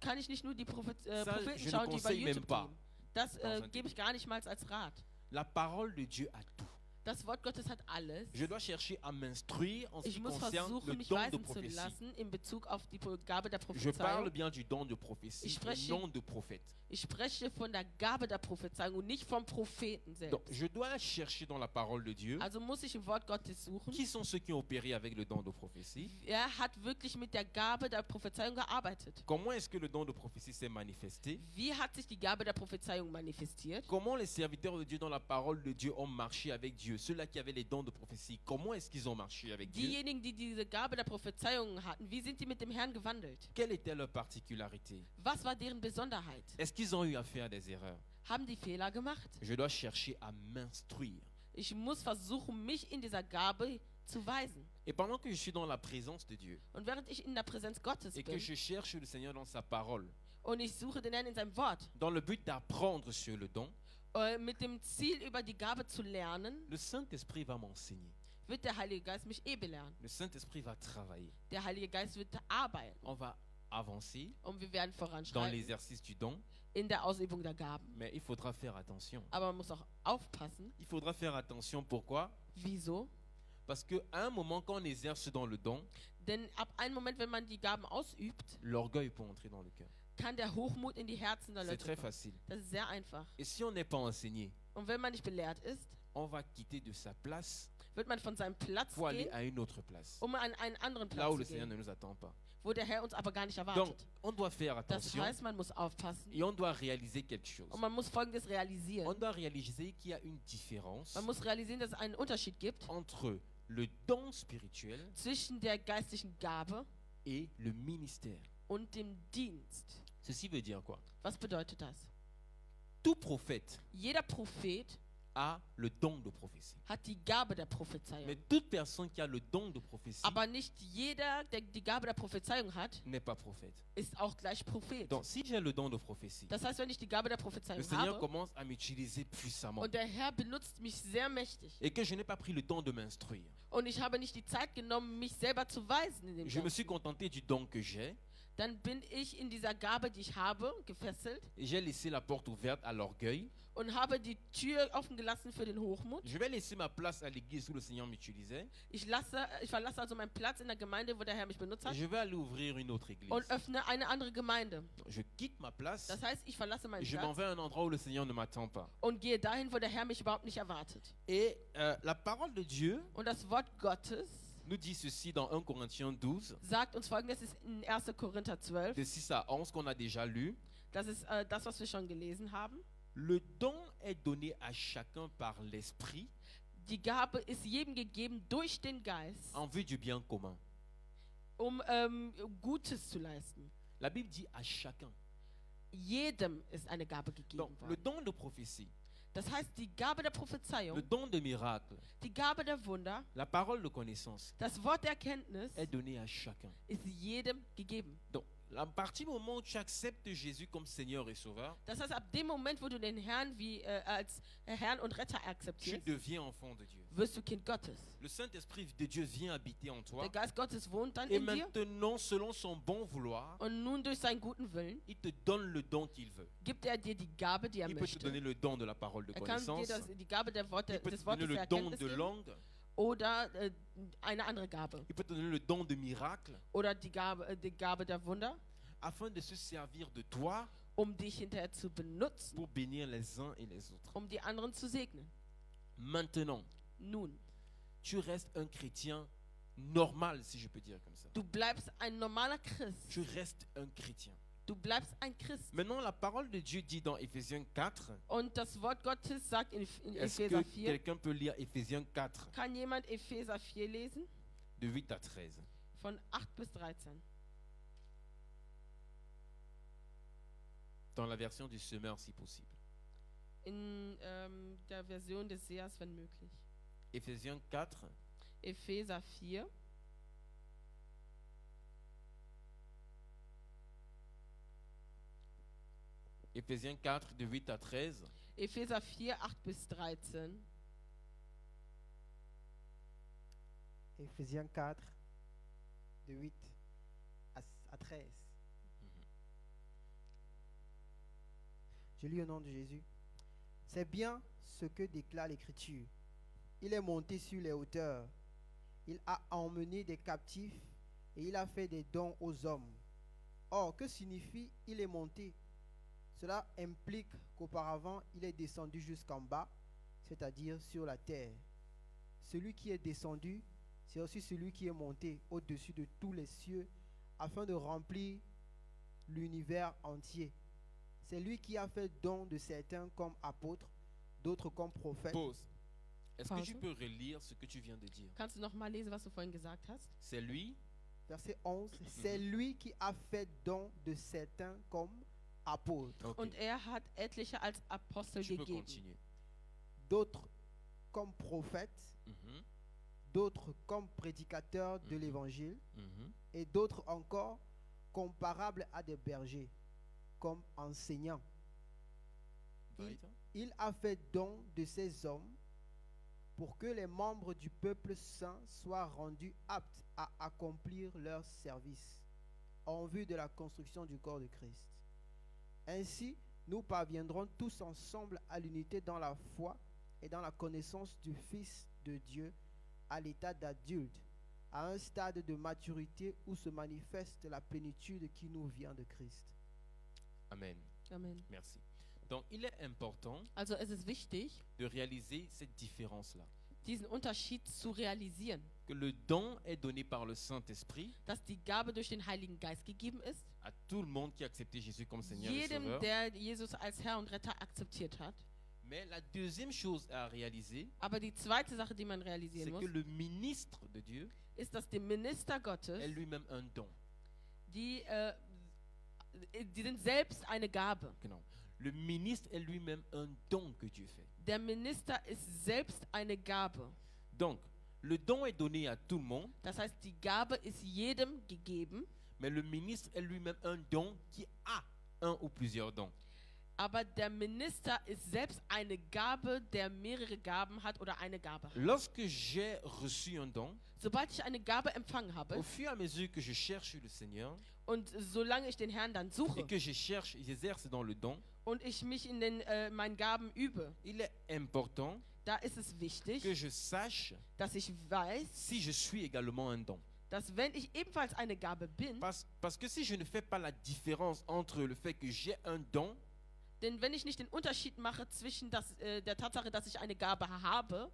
kann ich nicht nur die Propheten je ne schauen, die bei conseille même YouTube pas. gehen. Das Dans un gebe ich gar nicht mal als Rat. La parole de Dieu a tout. Das Wort Gottes hat alles. Je dois chercher à m'instruire en ce Ich qui muss concerne versuchen, le mich don de weisen zu prophétie. lassen in Bezug auf die Gabe der Je parle Prophezeiung. bien du don de prophétie Ich et spreche- non de prophète. Ich spreche von der Gabe der Prophezeiung und nicht vom Propheten Donc, selbst. je dois chercher dans la parole de Dieu Also muss ich im Wort Gottes suchen. qui sont ceux qui ont opéré avec le don de prophétie. Er hat wirklich mit der Gabe der Prophezeiung gearbeitet. Comment est-ce que le don de prophétie s'est manifesté? Wie hat sich die Gabe der Prophezeiung manifestiert? Comment les serviteurs de Dieu dans la parole de Dieu ont marché avec Dieu? Ceux-là qui avaient les dons de prophétie, comment est-ce qu'ils ont marché avec Dieu? Diejenigen, die diese Gabe der Prophezeiung hatten, wie sind die mit dem Herrn gewandelt? Quelle était leur particularité? Was war deren Besonderheit? Est-ce qu'ils ont eu à faire des erreurs? Haben die Fehler gemacht? Je dois chercher à m'instruire. Ich muss versuchen, mich in dieser Gabe zu weisen. Et pendant que je suis dans la présence de Dieu Und während ich in der Präsenz Gottes et que bin je cherche le Seigneur dans sa parole, und ich suche den Herrn in seinem Wort, dans le but d'apprendre sur le don, mit dem Ziel, über die Gabe zu lernen, le Saint-Esprit va m'enseigner. wird der Heilige Geist mich belehren. Le Saint-Esprit va travailler. Der Heilige Geist wird arbeiten On va avancer und wir werden dans voranschreiten l'exercice du don, in der Ausübung der Gaben. mais il faudra faire attention. Aber man muss auch aufpassen. Il faudra faire attention. Pourquoi? Wieso? Parce qu'à un moment, quand on exerce dans le don, Denn ab einem Moment, wenn man die Gaben ausübt, l'orgueil peut entrer dans le cœur. kann der Hochmut in die Herzen der C'est Leute très kommen. facile. Das ist sehr einfach. Et si on n'est pas enseigné, Und wenn man nicht belehrt ist, on va quitter de sa place wird man von seinem Platz pour aller gehen, à une autre place. um an einen anderen Là où Platz le zu Seigneur gehen, ne nous attend pas. wo der Herr uns aber gar nicht Donc, erwartet. on doit faire Das attention heißt, man muss aufpassen et on doit réaliser quelque chose. und man muss Folgendes On realisieren. doit réaliser qu'il y a une différence Man muss realisieren, dass es einen Unterschied gibt entre le don spirituel zwischen der geistlichen Gabe et le ministère. und dem Dienst. Ceci veut dire quoi? Was bedeutet das? Tout prophète Jeder Prophet a le don de prophétie. hat die Gabe der Prophezeiung. Mais toute personne qui a le don de prophétie Aber nicht jeder, der die Gabe der Prophezeiung hat, n'est pas prophète. ist auch gleich Prophet. Donc, si j'ai le don de prophétie, Das heißt, wenn ich die Gabe der le Prophezeiung Seigneur habe commence à m'utiliser puissamment und der Herr benutzt mich sehr mächtig et que je n'ai pas pris le don de m'instruire. und ich habe nicht die Zeit genommen, mich selber zu weisen in dem Je me suis Ganzen, contenté du don que j'ai dann bin ich in dieser Gabe, die ich habe, gefesselt et j'ai laissé la porte ouverte à l'orgueil. und habe die Tür offen gelassen für den Hochmut. Je vais laisser ma place à l'église où le Seigneur m'utilisait Ich verlasse also meinen Platz in der Gemeinde, wo der Herr mich benutzt et hat je vais aller ouvrir une autre église. und öffne eine andere Gemeinde. Je quitte ma place Das heißt, ich verlasse et meinen je m'en Platz vais à un endroit où le Seigneur ne m'attend pas. und gehe dahin, wo der Herr mich überhaupt nicht erwartet. Et la parole de Dieu Und das Wort Gottes nous dit ceci dans 1 Corinthiens 12, sagt uns Folgendes, ist in 1. Korinther 12. de 6 à 11 qu'on a déjà lu. Das ist das, was wir schon gelesen haben. Le don est donné à chacun par l'Esprit Die Gabe ist jedem gegeben durch den Geist, en vue du bien commun. um Gutes zu leisten. La Bible dit à chacun. Jedem ist eine Gabe Donc, gegeben le worden. don de prophétie, Das heißt, die Gabe der le Prophezeiung, don de miracle, die Gabe der Wunder, la parole de connaissance das Wort der Erkenntnis est donnée à chacun. ist jedem gegeben. Donc, à partir du moment où tu acceptes Jésus comme Seigneur et Sauveur, Das heißt, ab dem Moment, wo du den Herrn als Herrn und Retter tu akzeptierst, deviens enfant de Dieu. wirst du Kind Gottes. Le Saint-Esprit de Dieu vient habiter en toi. Der Geist Gottes wohnt dann Et in dir maintenant, selon son bon vouloir, und nun durch seinen guten Willen il te donne le don qu'il veut. gibt er dir die Gabe, die er Il peut te möchte. donner le don de la parole de Er kann dir connaissance. die Gabe Il peut te des donner Wortes der le don Erkenntnis de geben langue. oder eine andere Gabe. Il peut te donner le don de miracle Oder die Gabe der Wunder, afin de se servir de toi dich hinterher zu benutzen, pour bénir les uns et les autres. die anderen zu segnen. Maintenant, Nun, tu restes un chrétien normal, si je peux dire comme ça. du bleibst ein normaler Christ. Tu restes un chrétien. Du bleibst ein Christ. Maintenant, la parole de Dieu dit dans Éphésiens 4, Und das Wort Gottes sagt in est-ce que Epheser 4, quelqu'un peut lire Éphésiens 4, kann jemand Epheser 4 lesen? de 8 à 13? Von 8 bis 13. Dans la version du semeur, si possible. In der Version des Sehers, wenn möglich. Éphésiens 4, Epheser 4, Éphésiens 4, de 8 à 13. Epheser 4, 8 bis 13. Éphésiens 4, de 8 à 13. Je lis au nom de Jésus. C'est bien ce que déclare l'Écriture. il est monté sur les hauteurs. Il a emmené des captifs et il a fait des dons aux hommes. Or, que signifie il est monté? Cela implique qu'auparavant, il est descendu jusqu'en bas, c'est-à-dire sur la terre. Celui qui est descendu, c'est aussi celui qui est monté au-dessus de tous les cieux afin de remplir l'univers entier. C'est lui qui a fait don de certains comme apôtres, d'autres comme prophètes. Pause. Est-ce que Pause. tu peux relire ce que tu viens de dire? Kannst du noch mal lesen, was du vorhin gesagt hast? C'est lui. Verset 11, c'est lui qui a fait don de certains comme apôtres, Ok. Und er hat etliche als Apostel Tu peux gegeben, continuer. d'autres comme prophètes, Mhm, d'autres comme prédicateurs de Mhm. l'évangile, mhm. et d'autres encore comparables à des bergers, comme enseignants. Weiter. Il a fait don de ces hommes pour que les membres du peuple saint soient rendus aptes à accomplir leur service en vue de la construction du corps de Christ. Ainsi, nous parviendrons tous ensemble à l'unité dans la foi et dans la connaissance du Fils de Dieu à l'état d'adulte, à un stade de maturité où se manifeste la plénitude qui nous vient de Christ. Amen. Amen. Merci. Donc, il est important Also es ist wichtig, de réaliser cette différence-là. diesen Unterschied zu realisieren, Que le don est donné par le Saint-Esprit dass die Gabe durch den Heiligen Geist gegeben ist, à tout le monde qui a accepté Jésus comme Seigneur et jedem, Sauveur. der Jesus als Herr und Retter akzeptiert hat. Mais la deuxième chose à réaliser, Aber die zweite Sache, die man c'est realisieren muss, que le ministre de Dieu ist, dass dem Minister est Gottes, lui-même un don. die sind selbst eine Gabe. Genau. Le ministre est lui-même un don que Dieu fait. Der Minister ist selbst eine Gabe. Donc, le don est donné à tout le monde, Das heißt, die Gabe ist jedem gegeben, mais le ministre est lui-même un don qui a un ou plusieurs dons. aber der Minister ist selbst eine Gabe, der mehrere Gaben hat oder eine Gabe hat. Lorsque j'ai reçu un don, Sobald ich eine Gabe empfangen habe au fur et à mesure que je cherche le Seigneur und solange ich den Herrn dann et suche que je cherche, j'exerce dans le don, und ich mich in meinen Gaben übe, il est important da ist es wichtig, que je sache dass ich weiß, si je suis également un don. dass wenn ich ebenfalls eine Gabe bin, Parce que si je ne fais pas la différence entre le fait que j'ai un don denn wenn ich nicht den Unterschied mache zwischen der Tatsache, dass ich eine Gabe habe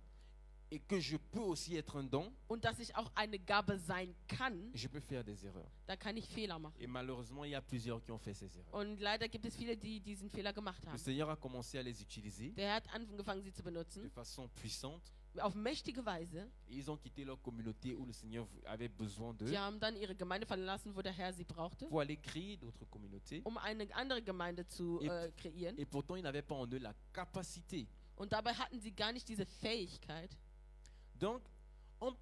et que je peux aussi être un don, und dass ich auch eine Gabe sein kann, je peux faire des erreurs. da kann ich Fehler machen. Et malheureusement, il y a plusieurs qui ont fait ces erreurs. Und leider gibt es viele, die diesen Fehler gemacht Le haben. Seigneur a commencé à les utiliser Der Herr hat angefangen, sie zu de benutzen, façon puissante. auf mächtige Weise. Et ils ont quitté leur communauté où le Seigneur avait besoin d'eux Die haben dann ihre Gemeinde verlassen, wo der Herr sie brauchte, pour aller créer d'autres communautés. um eine andere Gemeinde zu kreieren. Et pourtant, ils n'avaient pas en eux la capacité. Und dabei hatten sie gar nicht diese Fähigkeit. Donc, on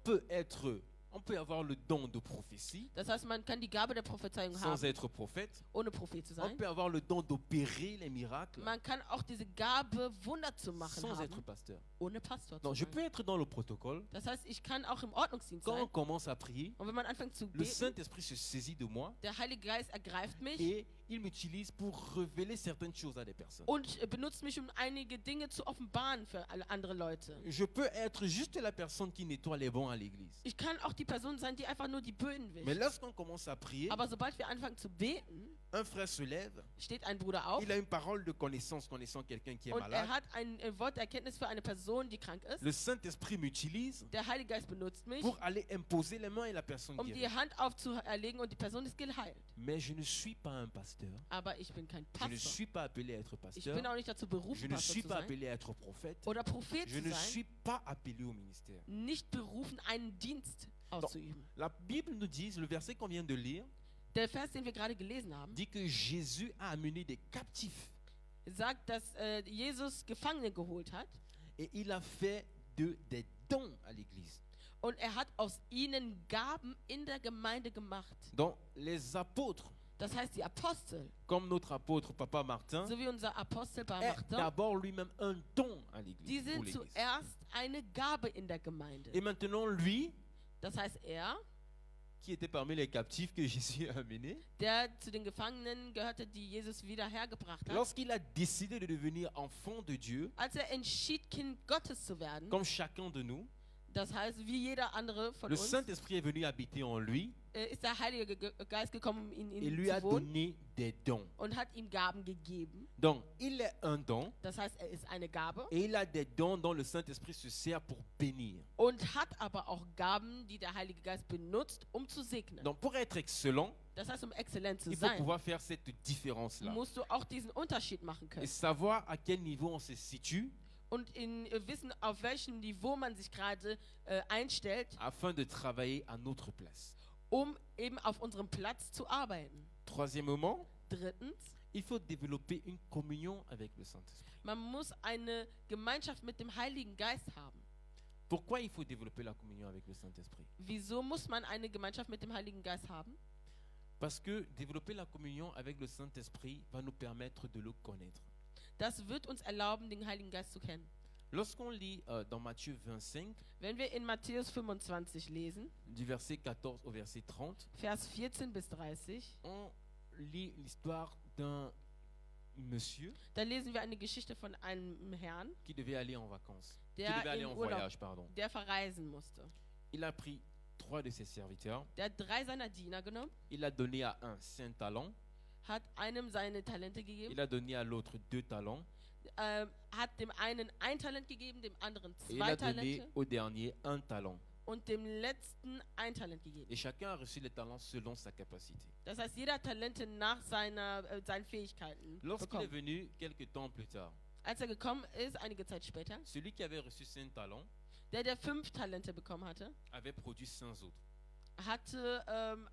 peut avoir le don de prophétie Das heißt, man kann die Gabe der Prophezeiung sans haben, être prophète. ohne Prophet zu On sein. peut avoir le don d'opérer les miracles Man kann auch diese Gabe, Wunder zu machen sans être haben, pasteur. ohne Pastor zu Donc, je sein. peux être dans le protocole. Das heißt, ich kann auch im Ordnungsdienst Quand on sein. commence à prier, Und wenn man anfängt zu le beten, Saint-Esprit se saisit de moi der Heilige Geist ergreift mich et il m'utilise pour révéler certaines choses à des personnes. und benutzt mich, um einige Dinge zu offenbaren für alle andere Leute. Je peux être juste la personne qui nettoie les bancs à l'église. Ich kann auch die Person sein, die einfach nur die Böden Mais wischt. lorsqu'on commence à prier, Aber sobald wir anfangen zu beten, un frère se lève, steht ein Bruder auf il a une parole de connaissance connaissant quelqu'un qui est und er malade. hat ein Wort der Erkenntnis für eine Person, die krank ist. Le Saint-Esprit m'utilise Der Heilige Geist benutzt mich, pour aller imposer les mains et la personne um guérit. die Hand aufzuerlegen und die Person ist geheilt. Mais je ne suis pas un pasteur. Aber ich bin kein Je ne Pastor. suis pas appelé à être Ich pasteur. bin auch nicht dazu Je berufen, ne Pastor suis zu pas sein appelé à être prophète. oder Prophet Je zu ne sein. suis pas appelé au ministère. Nicht berufen, einen Dienst auszuüben. La Bible nous dit, le verset qu'on vient de lire, Der Vers, den wir gerade gelesen haben, dit que Jésus a amené des captifs sagt, dass Jesus Gefangene geholt hat et il a fait des dons à l'église. und er hat aus ihnen Gaben in der Gemeinde gemacht. Donc les apôtres, Das heißt, die Apostel, comme notre apôtre Papa Martin, so wie unser Apostel bei est Martin, d'abord lui-même un don à die l'église. pour sind l'église. zuerst eine Gabe in der Gemeinde. Et maintenant lui, Das heißt, er qui était parmi les captifs que Jésus a amenés, der zu den Gefangenen gehörte, die Jesus wieder hergebracht hat. lorsqu'il a décidé de devenir enfant de Dieu, Als entschied, Kind Gottes zu werden, comme chacun de nous, das heißt, wie jeder andere von le uns, Saint-Esprit est venu habiter en lui ist der Heilige Geist gekommen, in et ihn lui a zu wohnen donné des dons. und hat ihm Gaben gegeben. Donc, il est un don Das heißt, er ist eine Gabe et il a des dons dont le Saint-Esprit se sert pour bénir. und hat aber auch Gaben, die der Heilige Geist benutzt, um zu segnen. Donc, pour être excellent, Das heißt, um exzellent zu il faut sein, pouvoir faire cette différence-là musst du auch diesen Unterschied machen et können. savoir à quel niveau on se situe Und wissen, auf welchem Niveau man sich gerade einstellt, afin de travailler à notre place. um eben auf unserem Platz zu arbeiten. Troisièmement, Drittens, il faut développer une communion avec le Saint-Esprit. man muss eine Gemeinschaft mit dem Heiligen Geist haben. Pourquoi il faut développer la communion avec le Saint-Esprit? Wieso muss man eine Gemeinschaft mit dem Heiligen Geist haben? Parce que développer la communion avec le Saint-Esprit va nous permettre de le connaître. Das wird uns erlauben, den Heiligen Geist zu kennen. Lorsqu'on lit dans Matthieu 25, Wenn wir in Matthäus 25 lesen, du verset 14 au verset 30, Vers 14 bis 30, on lit l'histoire d'un monsieur da lesen wir eine Geschichte von einem Herrn, qui devait aller en vacances, qui der devait aller in en Urlaub, voyage, pardon. der verreisen musste. Il a pris 3 de ses serviteurs, Der hat 3 seiner Diener genommen, il a donné à un 5 talents, hat einem seine Talente il gegeben, a donné à l'autre 2 talents, hat dem einen 1 Talent gegeben, dem anderen et il 2 a donné Talente au dernier 1 talent. und dem letzten 1 Talent gegeben. Et chacun a reçu les talents selon sa capacité. Das heißt, jeder hat Talente nach seinen Fähigkeiten Lorsqu'il est bekommen. venu quelques temps plus tard, Als gekommen ist, einige Zeit später, celui qui avait reçu 5 talents der 5 Talente bekommen hatte, avait produit 5 autres. hatte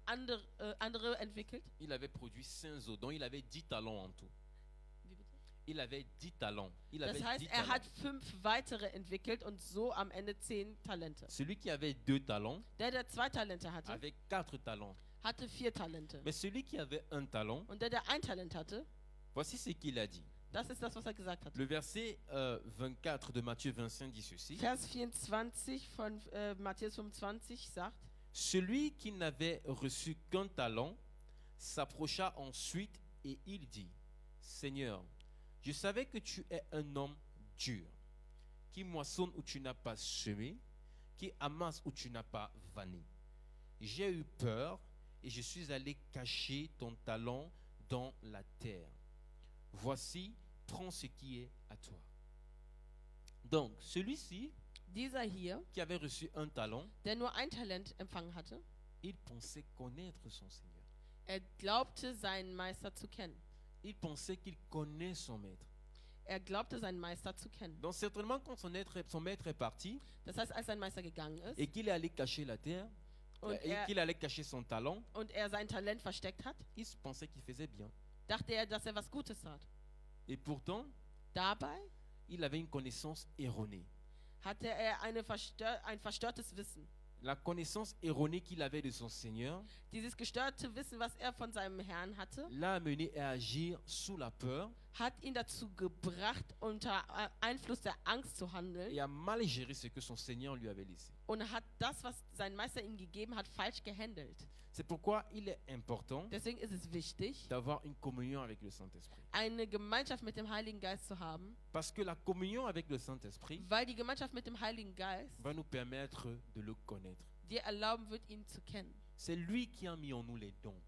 andere entwickelt. Il avait produit 5 autres, donc il avait 10 talents en tout. Il avait 10 talents. Il avait Das heißt, 10 er hat talents. 5 weitere entwickelt und so am Ende 10 Talente. Celui qui avait 2 talents Der 2 Talente hatte, avait 4 talents. hatte 4 Talente. Mais celui qui avait 1 talent, Und der 1 Talent hatte, voici ce qu'il a dit. das ist das, was er gesagt hat. Le verset 24 de Matthieu 25 dit ceci. Vers 24 von Matthäus 25 sagt, Celui qui n'avait reçu qu'un talent s'approcha ensuite et il dit, Seigneur, je savais que tu es un homme dur, qui moissonne où tu n'as pas semé, qui amasse où tu n'as pas vanné. J'ai eu peur et je suis allé cacher ton talent dans la terre. Voici, prends ce qui est à toi. Donc, celui-ci dieser hier, qui avait reçu un talent, der nur 1 Talent empfangen hatte, il pensait connaître son Seigneur. er glaubte, seinen Meister zu kennen. Il pensait qu'il connaît son maître. Er glaubte, seinen Meister zu kennen. Donc certainement quand son maître est parti Das heißt, als sein Meister gegangen ist et qu'il est allé cacher la terre, und et qu'il allait cacher son talent, er sein Talent versteckt hat, il se pensait qu'il faisait bien. dachte er, dass er was Gutes hat. Et pourtant, Dabei il avait une connaissance erronée. hatte er ein verstörtes Wissen. La connaissance erronée qu'il avait de son Seigneur Dieses gestörte Wissen, was er von seinem Herrn hatte, l'a amené à agir sous la peur hat ihn dazu gebracht, unter Einfluss der Angst zu handeln et à mal gérer ce que son Seigneur lui avait laissé. und hat das, was sein Meister ihm gegeben hat, falsch gehandelt. C'est pourquoi il est important Deswegen ist es wichtig, d'avoir une communion avec le Saint-Esprit. eine Gemeinschaft mit dem Heiligen Geist zu haben, Parce que la communion avec le Saint-Esprit weil die Gemeinschaft mit dem Heiligen Geist va nous permettre de le connaître. dir erlauben wird, ihn zu kennen. C'est lui qui a mis en nous les dons.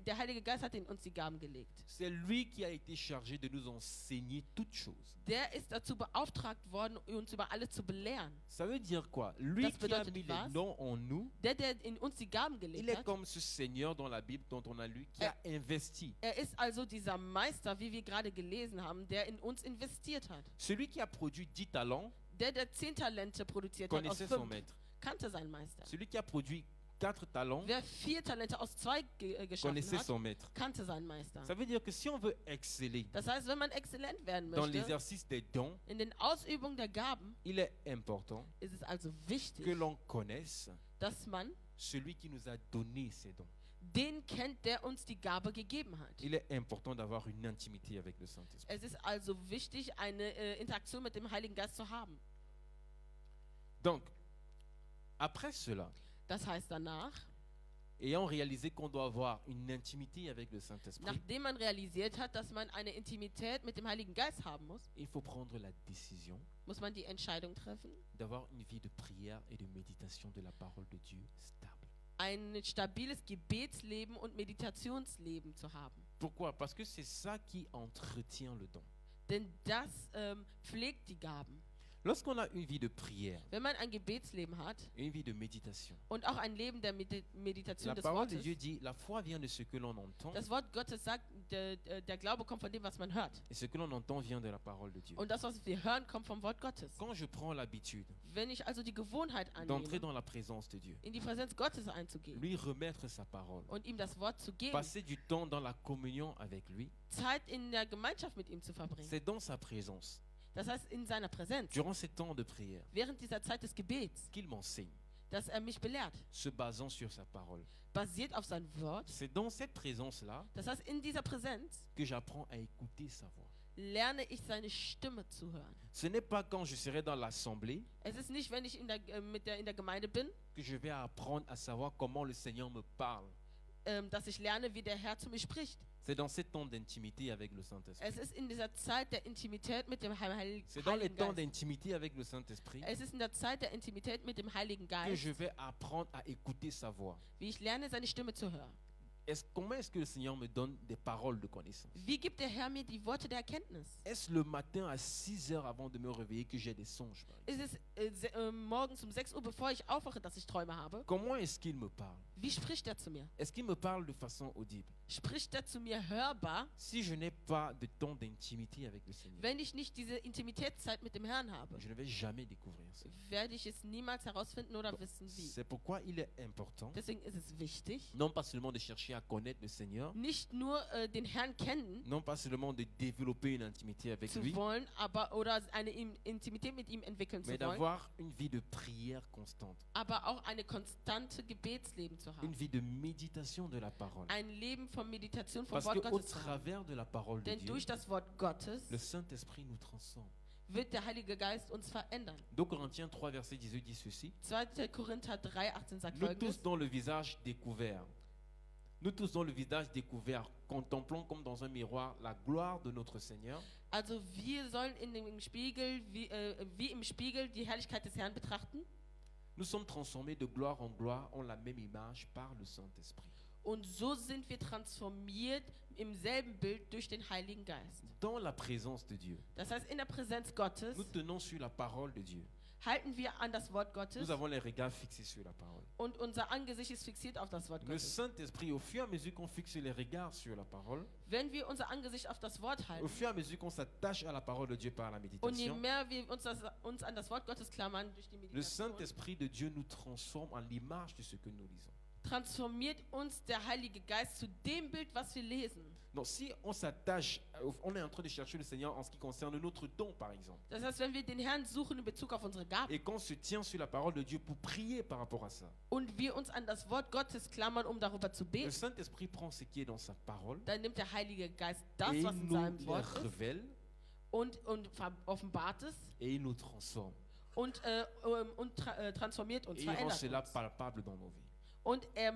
Der Heilige Geist hat in uns die Gaben gelegt. C'est lui qui a été chargé de nous enseigner toutes choses. Der ist dazu beauftragt worden, uns über alles zu belehren. Ça veut dire quoi? Lui Das qui a bedeutet mis was? les dons en nous, Der in uns die Gaben il gelegt est hat, comme ce Seigneur dans la Bible dont on a lu, qui a investi. er ist also dieser Meister, wie wir gerade gelesen haben, der in uns investiert hat. Celui qui a produit 10 talents Der 10 Talente produziert hat aus connaissait son 5, maître. kannte seinen Meister. Celui qui a produit 4 talents Wer 4 Talente aus 2 geschaffen connaissait hat, son maître. kannte seinen Meister. Ça veut dire que si on veut exceller Das heißt, wenn man exzellent werden dans möchte, l'exercice des dons, in den Ausübungen der Gaben, il est important ist es also wichtig, que l'on connaisse dass man celui qui nous a donné ces dons. den kennt, der uns die Gabe gegeben hat. Il est important d'avoir une intimité avec le Saint-Esprit. Es ist also wichtig, eine Interaktion mit dem Heiligen Geist zu haben. Donc, après cela, Das heißt danach, ayant réalisé qu'on doit avoir une intimité avec le Saint-Esprit, Nachdem man realisiert hat, dass man eine Intimität mit dem Heiligen Geist haben muss, il faut prendre la décision muss man die Entscheidung treffen, d'avoir une vie de prière et de méditation de la parole de Dieu stable. ein stabiles Gebetsleben und Meditationsleben zu haben. Pourquoi? Parce que c'est ça qui entretient le don. Denn das pflegt die Gaben. Lorsqu'on a une vie de prière, Wenn man ein Gebetsleben hat une vie de méditation, und auch ein Leben der Meditation la des parole de Wortes, Dieu dit, la foi vient de ce que l'on entend, das Wort Gottes sagt, der Glaube kommt von dem, was man hört. et ce que l'on entend vient de la parole de Dieu. Und das, was wir hören, kommt vom Wort Gottes. Quand je prends l'habitude Wenn ich also die Gewohnheit d'entrer annehme, dans la présence de Dieu, in die Präsenz Gottes einzugehen lui remettre sa parole, und ihm das Wort zu geben, passer du temps dans la communion avec lui, Zeit in der Gemeinschaft mit ihm zu verbringen. c'est dans sa présence, Das heißt, in seiner Präsenz, durant ces temps de prière, während dieser Zeit des Gebets, qu'il m'enseigne, dass er mich belehrt, se basant sur sa parole. basiert auf sein Wort. C'est dans cette présence-là Das heißt, in dieser Präsenz que j'apprends à écouter sa voix. lerne ich seine Stimme zu hören. Ce n'est pas quand je serai dans l'assemblée Es ist nicht, wenn ich in der Gemeinde bin, que je vais apprendre à savoir comment le Seigneur me parle. dass ich lerne, wie der Herr zu mir spricht. C'est dans ces temps d'intimité avec le Saint-Esprit. Es ist in dieser Zeit der Intimität mit dem C'est dans les Heiligen temps Geist. d'intimité avec le Saint-Esprit Es ist in der Zeit der Intimität mit dem Heiligen que Geist, je vais apprendre à écouter sa voix. wie ich lerne, seine Stimme zu hören. Comment est-ce que le Seigneur me donne des paroles de connaissance? Wie gibt der Herr mir die Worte der Erkenntnis? Est-ce le matin à 6 heures avant de me réveiller que j'ai des songes, par exemple? Ist es morgens um 6 Uhr, bevor ich aufwache, dass ich Träume habe? Comment est-ce qu'il me parle? Wie spricht er zu mir? Est-ce qu'il me parle de façon audible? Spricht er zu mir hörbar, Si je n'ai pas de temps d'intimité avec le Seigneur, wenn ich nicht diese Intimitätszeit mit dem Herrn habe? je ne vais jamais découvrir ça. Werde ich es niemals herausfinden oder wissen wie. C'est pourquoi il est important, Deswegen ist es wichtig, non pas seulement de chercher à connaître le Seigneur, nicht nur den Herrn kennen non pas seulement de développer une intimité avec zu lui, wollen, oder eine Intimität mit ihm entwickeln mais zu wollen, d'avoir une vie de prière constante, aber auch eine konstante Gebetsleben zu une haben. vie de méditation de la parole. Ein Leben von Meditation vom Parce Wort qu'au Gottes zu haben. travers de la parole de Denn Dieu, durch das Wort Gottes le Saint-Esprit nous transforme. wird der Heilige Geist uns verändern. 2 Corinthiens 3, verset 18 dit ceci. 2. Korinther 3, 18 sagt Nous folgendes. tous dont le visage découvert, nous tous dont le visage découvert, contemplons comme dans un miroir la gloire de notre Seigneur. Also wir sollen in dem Spiegel, wie im Spiegel, die Herrlichkeit des Herrn betrachten. Nous sommes transformés de gloire en gloire en la même image par le Saint-Esprit. Und so sind wir transformiert im selben Bild durch den Heiligen Geist. Dans la présence de Dieu, Das heißt, in der Präsenz Gottes nous tenons sur la parole de Dieu. halten wir an das Wort Gottes Nous avons les regards fixés sur la parole. und unser Angesicht ist fixiert auf das Wort Le Gottes. Saint-Esprit, au fur et à mesure qu'on fixe les regards sur la parole, Wenn wir unser Angesicht auf das Wort au halten fur et à mesure qu'on s'attache à la parole de Dieu par la und je méditation, mehr wir uns an das Wort Gottes klammern durch die le Meditation, Saint-Esprit de Dieu nous transforme en l'image de ce que nous lisons. transformiert uns der Heilige Geist zu dem Bild, was wir lesen. Donc si on s'attache, on est en train de chercher le Seigneur en ce qui concerne notre don par exemple, Das heißt, wenn wir den Herrn suchen in Bezug auf unsere Gaben et qu'on se tient sur la parole de Dieu pour prier par rapport à ça, und wir uns an das Wort Gottes klammern, um darüber zu le beten, Saint-Esprit prend ce qui est dans sa parole dann nimmt der Heilige Geist das, et il was in nous seinem les Wort ist, révèle und offenbart es et il nous transforme. und transformiert uns, Et il rend verändert cela uns. palpable dans nos vies. Und er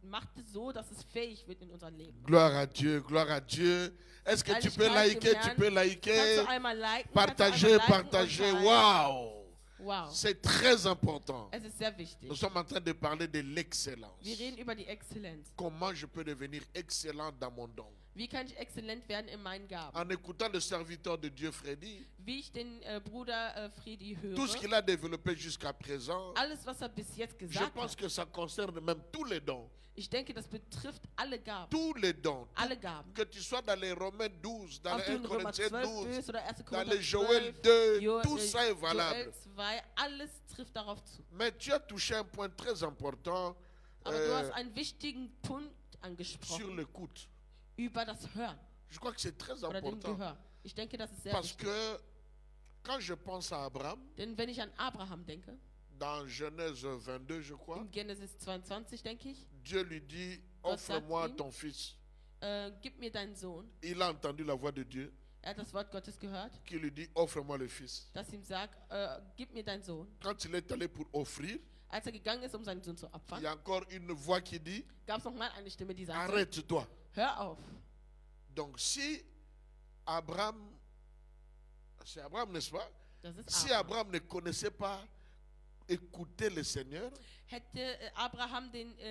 macht es so, dass es fähig wird in unserem Leben. Gloire à Dieu, gloire à Dieu. Est-ce que tu peux liker? Tu peux Kannst liker, du einmal liken, partager, kannst du einmal liken partager. und teilen. Waouh! Wow, C'est très important. es ist sehr wichtig. Nous sommes en train de parler de Wir l'excellence. reden über die Exzellenz. Comment je peux devenir excellent dans mon don? Wie kann ich exzellent werden in meinen Gaben? En écoutant le serviteur de Dieu Freddy, Wie ich den Bruder Friedi höre, tout ce qu'il a développé jusqu'à présent, alles, was er bis jetzt je gesagt pense hat, que ça concerne même tous les dons. ich denke, das betrifft alle Gaben. Tous les dons. Alle Gaben. Que tu sois dans les Romains 12, dans Ob les du 1 in Römer Corinthiens 12 12, bist oder 1. dans Korinther les Joël 12, 2, tout ça est valable. Joel 2, alles trifft darauf zu. Mais tu as touché un point très important Aber du hast einen wichtigen Punkt sur angesprochen l'écoute. über das Hören Je crois que c'est très oder dem important. Gehör. Ich denke, das ist sehr Parce wichtig. que quand je pense à Abraham, Denn wenn ich an Abraham denke, dans Genèse 22, je crois, in Genesis 22 denke ich, Dieu lui dit, Gott sagt offre-moi ihm, ton fils. gib mir deinen Sohn. Il a entendu la voix de Dieu Er hat das Wort Gottes gehört, qui lui dit, offre-moi le fils. das ihm sagt, gib mir deinen Sohn. Quand il est allé pour offrir, Als er gegangen ist, seinen Sohn zu il opfern, y a encore une voix qui dit, gab es nochmal eine Stimme, die sagte, arrête-toi. hör auf. Donc si Abraham, c'est Abraham, n'est-ce pas? Das ist Si Abraham. Abraham ne connaissait pas écouter le Seigneur, Hätte Abraham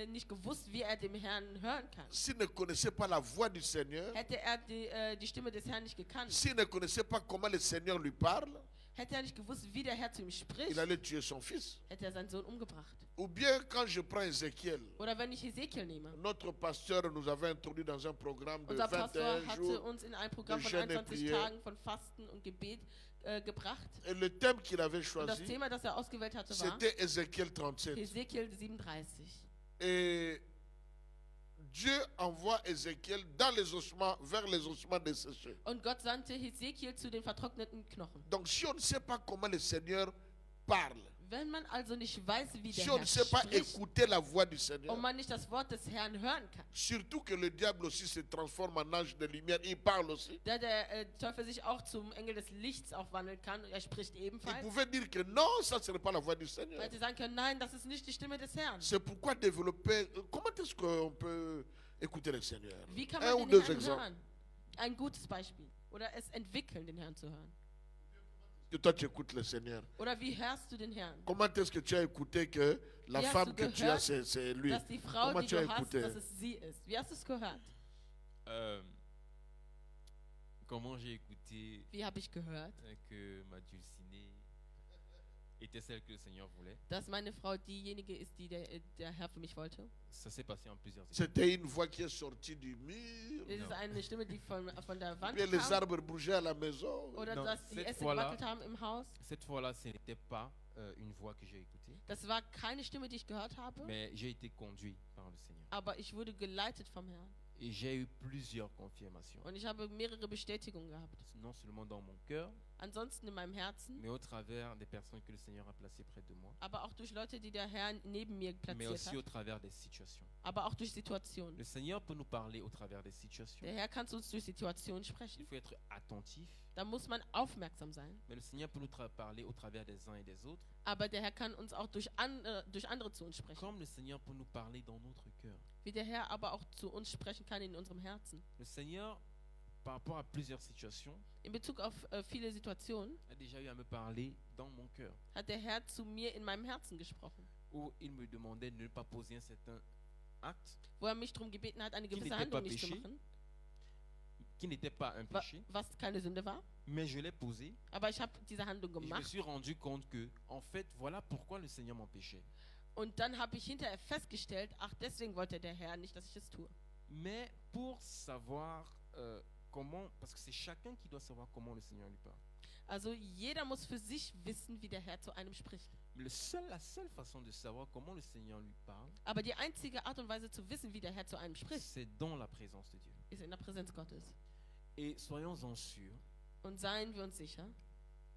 nicht gewusst, wie er dem Herrn hören kann, s'il ne connaissait pas la voix du Seigneur, hätte er die Stimme des Herrn nicht gekannt, s'il ne connaissait pas comment le Seigneur lui parle, hätte er nicht gewusst, wie der Herr zu ihm il spricht, allait tuer son fils. hätte er seinen Sohn umgebracht. Ou bien quand je prends Ézéchiel, Oder wenn ich Ezekiel nehme. notre pasteur nous avait introduit dans un programme de Unser Pastor 21 hatte jours. uns in ein Programm von Jeûne et 21 Prière. Tagen von Fasten und Gebet gebracht. Et le thème qu'il avait Und das choisi, Thema, das er ausgewählt hatte, war c'était Ézéchiel 37. Ezekiel 37. Et Dieu envoie Ézéchiel dans les ossements, vers les ossements desséchés. Und Gott sandte Ezekiel zu den vertrockneten Knochen. Donc si on ne sait pas comment le Seigneur parle, Wenn man also nicht weiß, wie der si on Herr ne sait pas spricht écouter la voix du Seigneur, und man nicht das Wort des Herrn hören kann, surtout que le diable aussi se transforme en ange de lumière, il parle aussi. da der Teufel sich auch zum Engel des Lichts auch wandeln kann und er spricht Il ebenfalls, pouvait dire que non, ça ce n'est pas la voix du Seigneur. weil sie sagen können, nein, das ist nicht die Stimme des Herrn. C'est pourquoi développer, comment est-ce qu'on peut écouter le Seigneur? Wie kann Un man ou den deux Herrn exemples. hören? Ein gutes Beispiel. Oder es entwickeln, den Herrn zu hören. Que toi tu écoutes le Seigneur. Oder wie hörst du den Herrn? Comment est-ce que tu as écouté que la Wie hast femme du que tu as, gehört, c'est lui? Dass die Frau, Comment die tu as du hast, écouté? dass es sie ist. Wie hast du es gehört? Comment j'ai écouté Wie habe ich gehört, que ma dulcinée était celle que le Seigneur voulait? dass meine Frau diejenige ist, die der Herr für mich wollte? Ça s'est passé en plusieurs étapes. C'était une voix qui est sortie du mur. Es ist eine Stimme, die von der Wand Bien les kam? arbres bougeaient à la maison. Oder Non, dass die cette Äste fois-là- gewackelt haben im Haus? Cette fois-là, ce n'était pas une voix que j'ai écoutée, Das war keine Stimme, die ich gehört habe, mais j'ai été conduit par le Seigneur. aber ich wurde geleitet vom Herrn. Et j'ai eu plusieurs confirmations, Und ich habe mehrere Bestätigungen gehabt. non seulement dans mon cœur, Ansonsten in meinem Herzen, mais au travers des personnes que le Seigneur a placées près de moi, aber auch durch Leute, die der Herr neben mir mais platziert aussi au hat, travers des situations. aber auch durch Situationen. Le Seigneur peut nous parler au travers des situations. Der Herr kann zu uns durch Situationen Il sprechen. faut être attentif, Da muss man aufmerksam sein. mais le Seigneur peut nous parler au travers des uns et des autres, Aber der Herr kann uns auch durch andere zu uns sprechen. comme le Seigneur peut nous parler dans notre cœur. Wie der Herr aber auch zu uns sprechen kann in unserem Herzen. Le Seigneur, par rapport à plusieurs situations, In Bezug auf viele Situationen a déjà eu à me parler dans mon cœur, hat der Herr zu mir in meinem Herzen gesprochen. où il me demandait de ne pas poser un certain acte Wo er mich darum gebeten hat, eine gewisse n'était Handlung pas nicht zu péché. machen, qui n'était pas un péché, was keine Sünde war. mais je l'ai posé Aber ich habe diese Handlung et je me gemacht. suis rendu compte que, en fait, voilà pourquoi le Seigneur m'empêchait. Und dann habe ich hinterher festgestellt, ach, deswegen wollte der Herr nicht, dass ich es tue. Mais pour savoir comment, parce que c'est chacun qui doit savoir comment le Seigneur lui parle. Also jeder muss für sich wissen, wie der Herr zu einem spricht. La seule façon de savoir comment le Seigneur lui parle, Aber die einzige Art und Weise zu wissen, wie der Herr zu einem spricht, c'est dans la présence de Dieu. ist in der Präsenz Gottes. Et soyons-en sûrs, Und seien wir uns sicher,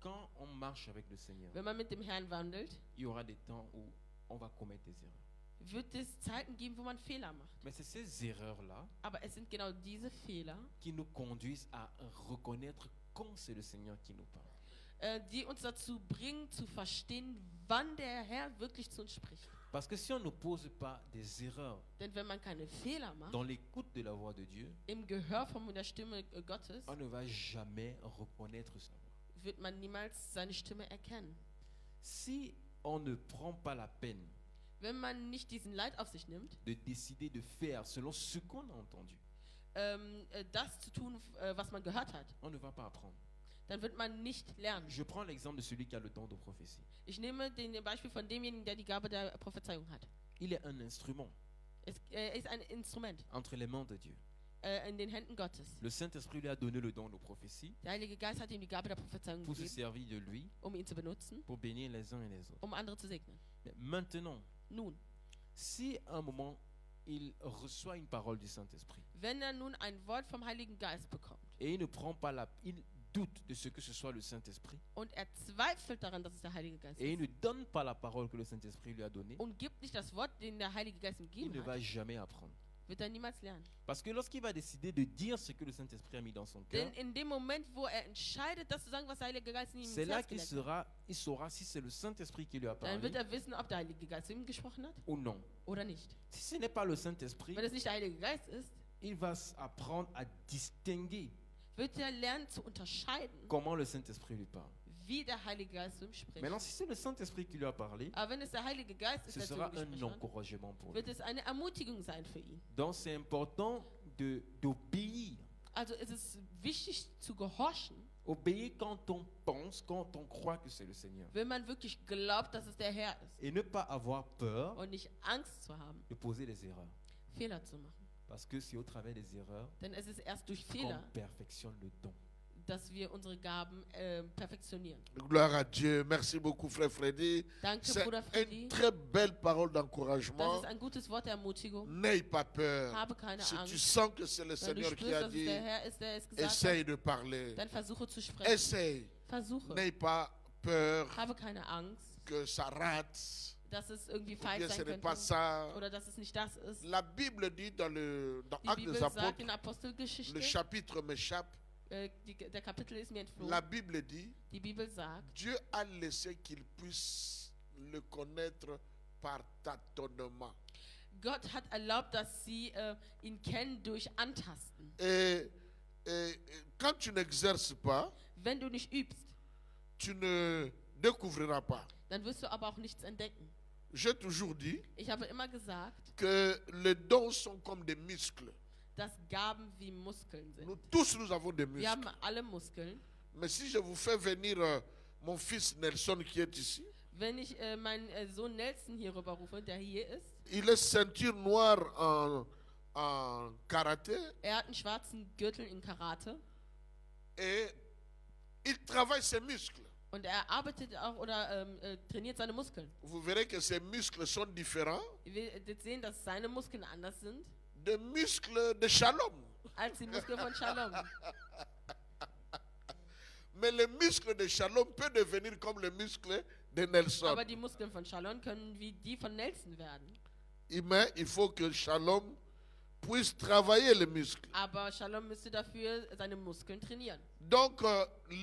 quand on marche avec le Seigneur, wenn man mit dem Herrn wandelt, il y aura des temps où on va commettre des erreurs. wird es Zeiten geben, wo man Fehler macht. Mais c'est ces erreurs-là Aber es sind genau diese Fehler, qui nous conduisent à reconnaître quand c'est le Seigneur qui nous parle. Die uns dazu bringen, zu verstehen, wann der Herr wirklich zu uns spricht. Parce que si on ne pose pas des erreurs Denn wenn man keine Fehler macht, dans l'écoute de la voix de Dieu, im Gehör von der Stimme Gottes, on ne va jamais reconnaître sa voix. wird man niemals seine Stimme erkennen. Si on ne prend pas la peine Wenn man nicht diesen Leid auf sich nimmt, de décider de faire selon ce qu'on a entendu, das zu tun, was man gehört hat, on ne va pas apprendre. dann wird man nicht lernen. Je prends l'exemple de celui qui a le don de prophétie. Ich nehme den Beispiel von demjenigen, der die Gabe der Prophezeiung hat. Il est un instrument Er ist ein Instrument entre les mains de Dieu. in den Händen Gottes. Le Saint-Esprit lui a donné le don de prophétie Der Heilige Geist hat ihm die Gabe der Prophezeiung pour se gegeben, servir de lui, um ihn zu benutzen, pour bénir les uns et les autres. um andere zu segnen. Mais maintenant, Nun, si à un moment il reçoit une parole du Saint-Esprit wenn er nun ein Wort vom Heiligen Geist bekommt et il ne prend pas il doute de ce que ce soit le Saint-Esprit und er zweifelt daran, dass es der Heilige Geist et il ist ne donne pas la parole que le Saint-Esprit lui a donnée, und gibt nicht das Wort, den der Heilige Geist ihm il ne gegeben va hat, jamais apprendre. wird er niemals lernen. Parce que lorsqu'il va décider de dire ce que le Saint-Esprit a mis dans son cœur, Denn in dem Moment, wo er entscheidet, das zu sagen, was der Heilige Geist in ihm c'est ins là Herz qu'il gelegt hat, saura si c'est le Saint-Esprit qui lui a dann wird parlé er wissen, ob der Heilige Geist zu ihm gesprochen hat ou non. oder nicht. Si ce n'est pas le Saint-Esprit, Wenn es nicht der Heilige Geist ist, il va apprendre à distinguer wird er lernen zu unterscheiden, comment le Saint-Esprit lui parle. wie der Heilige Geist zu ihm spricht. Maintenant, si c'est le Saint-Esprit qui lui a parlé, Aber wenn es der Heilige Geist ist, ce der zu ihm sera un gesprochen hat, encouragement pour lui. wird es eine Ermutigung sein für ihn. Donc, c'est important d'obéir. Also es ist wichtig zu gehorchen, Obéir quand on pense, quand on croit que c'est le Seigneur. wenn man wirklich glaubt, dass es der Herr ist. Et ne pas avoir peur Und nicht Angst zu haben, de poser des erreurs. Fehler zu machen. Parce que c'est au travers des erreurs Denn es ist erst durch qu'on Fehler, perfectionne le don. dass wir unsere Gaben perfektionieren. Gloire à Dieu. Merci beaucoup, frère Freddy. Danke, C'est Bruder Freddy. une très belle parole Das d'encouragement. ist ein gutes Wort der Ermutigung. N'aie pas peur. Habe keine Si tu Angst. sens que c'est le Wenn du Seigneur qui spürst, a dass es dit, der Herr ist, der es gesagt essaye hat, de parler. dann versuche zu sprechen. Essaye. Versuche. N'aie pas peur Habe keine Angst, que ça rate. dass es irgendwie Ou falsch bien ce sein n'est pas könnte ça. oder dass es nicht das ist. La Bible dit dans Die Actes Bibel des sagt Apôtres, in Apostelgeschichte, le chapitre m'échappe, der Kapitel ist mir entflohen. la Bible dit, Die Bibel sagt, Dieu a laissé qu'il puisse le connaître par tâtonnement. Gott hat erlaubt, dass sie ihn kennen durch Antasten. Et quand tu n'exerces pas, Wenn du nicht übst, tu ne découvriras pas. dann wirst du aber auch nichts entdecken. J'ai toujours dit Ich habe immer gesagt, que les dons sont comme des muscles. dass Gaben wie Muskeln sind. Nous tous, nous avons des Wir haben muscles. alle Muskeln. Mais si je vous fais venir mon fils Nelson qui est ici, Wenn ich meinen Sohn Nelson hier rüberrufe, der hier ist, il est ceinture noire en karaté er hat einen schwarzen Gürtel in Karate et il travaille ses muscles. und er arbeitet auch oder trainiert seine Muskeln. Vous verrez que ses muscles sont différents Ihr werdet sehen, dass seine Muskeln anders sind des muscles de Shalom. als die Muskeln von Shalom. Mais les muscles de Shalom peuvent devenir comme les muscles de Nelson. Aber die Muskeln von Shalom können wie die von Nelson werden. Mais il faut que Shalom puisse travailler les muscles. Aber Shalom müsste dafür seine Muskeln trainieren. Donc,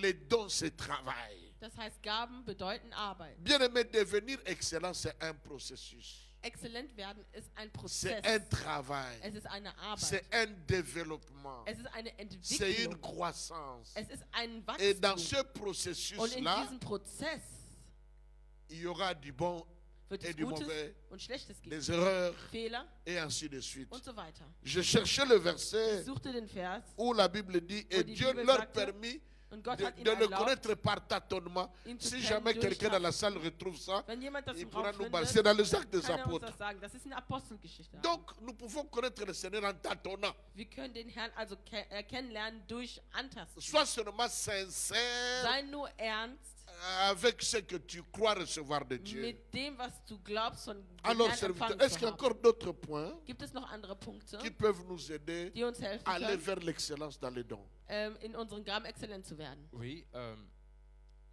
les dons se travaillent. Das heißt, Gaben bedeuten Arbeit. Bien aimé, devenir excellent, c'est un processus. Exzellent werden ist ein C'est Prozess. un travail. Es ist eine Arbeit. C'est un développement. Es ist eine C'est une Entwicklung. croissance. Es ist ein Et dans Wachstum. ce Und in processus-là, diesem Prozess il y aura du bon wird et es du Gutes mauvais, und Schlechtes geben. des erreurs Fehler et ainsi de suite. und so weiter. Je cherchais le Ich verset suchte den Vers où la Bible dit, et die Dieu Bibel leur sagte, permit und Gott de hat ihn le erlaubt, connaître par tâtonnement. ihn zu Si kennen jamais durch quelqu'un dans la Tasten. salle retrouve ça, Wenn jemand das il im pourra Raum nous findet, parler. C'est dans les actes des kann er uns apôtres. das sagen. Das ist in der Apostelgeschichte. Donc, nous pouvons connaître le Seigneur en tâtonnant. Wir können den Herrn also kennenlernen durch Antasten. Sois seulement sincère Sei nur ernst avec ce que tu crois recevoir de Dieu. mit dem, was du glaubst von dem Alors, Herrn serviteur, empfangen est-ce zu qu'il y a haben. encore d'autres points Gibt es noch andere Punkte, qui peuvent nous aider die uns helfen à aller können, vers l'excellence dans les dons? in unseren Gaben exzellent zu werden? Oui,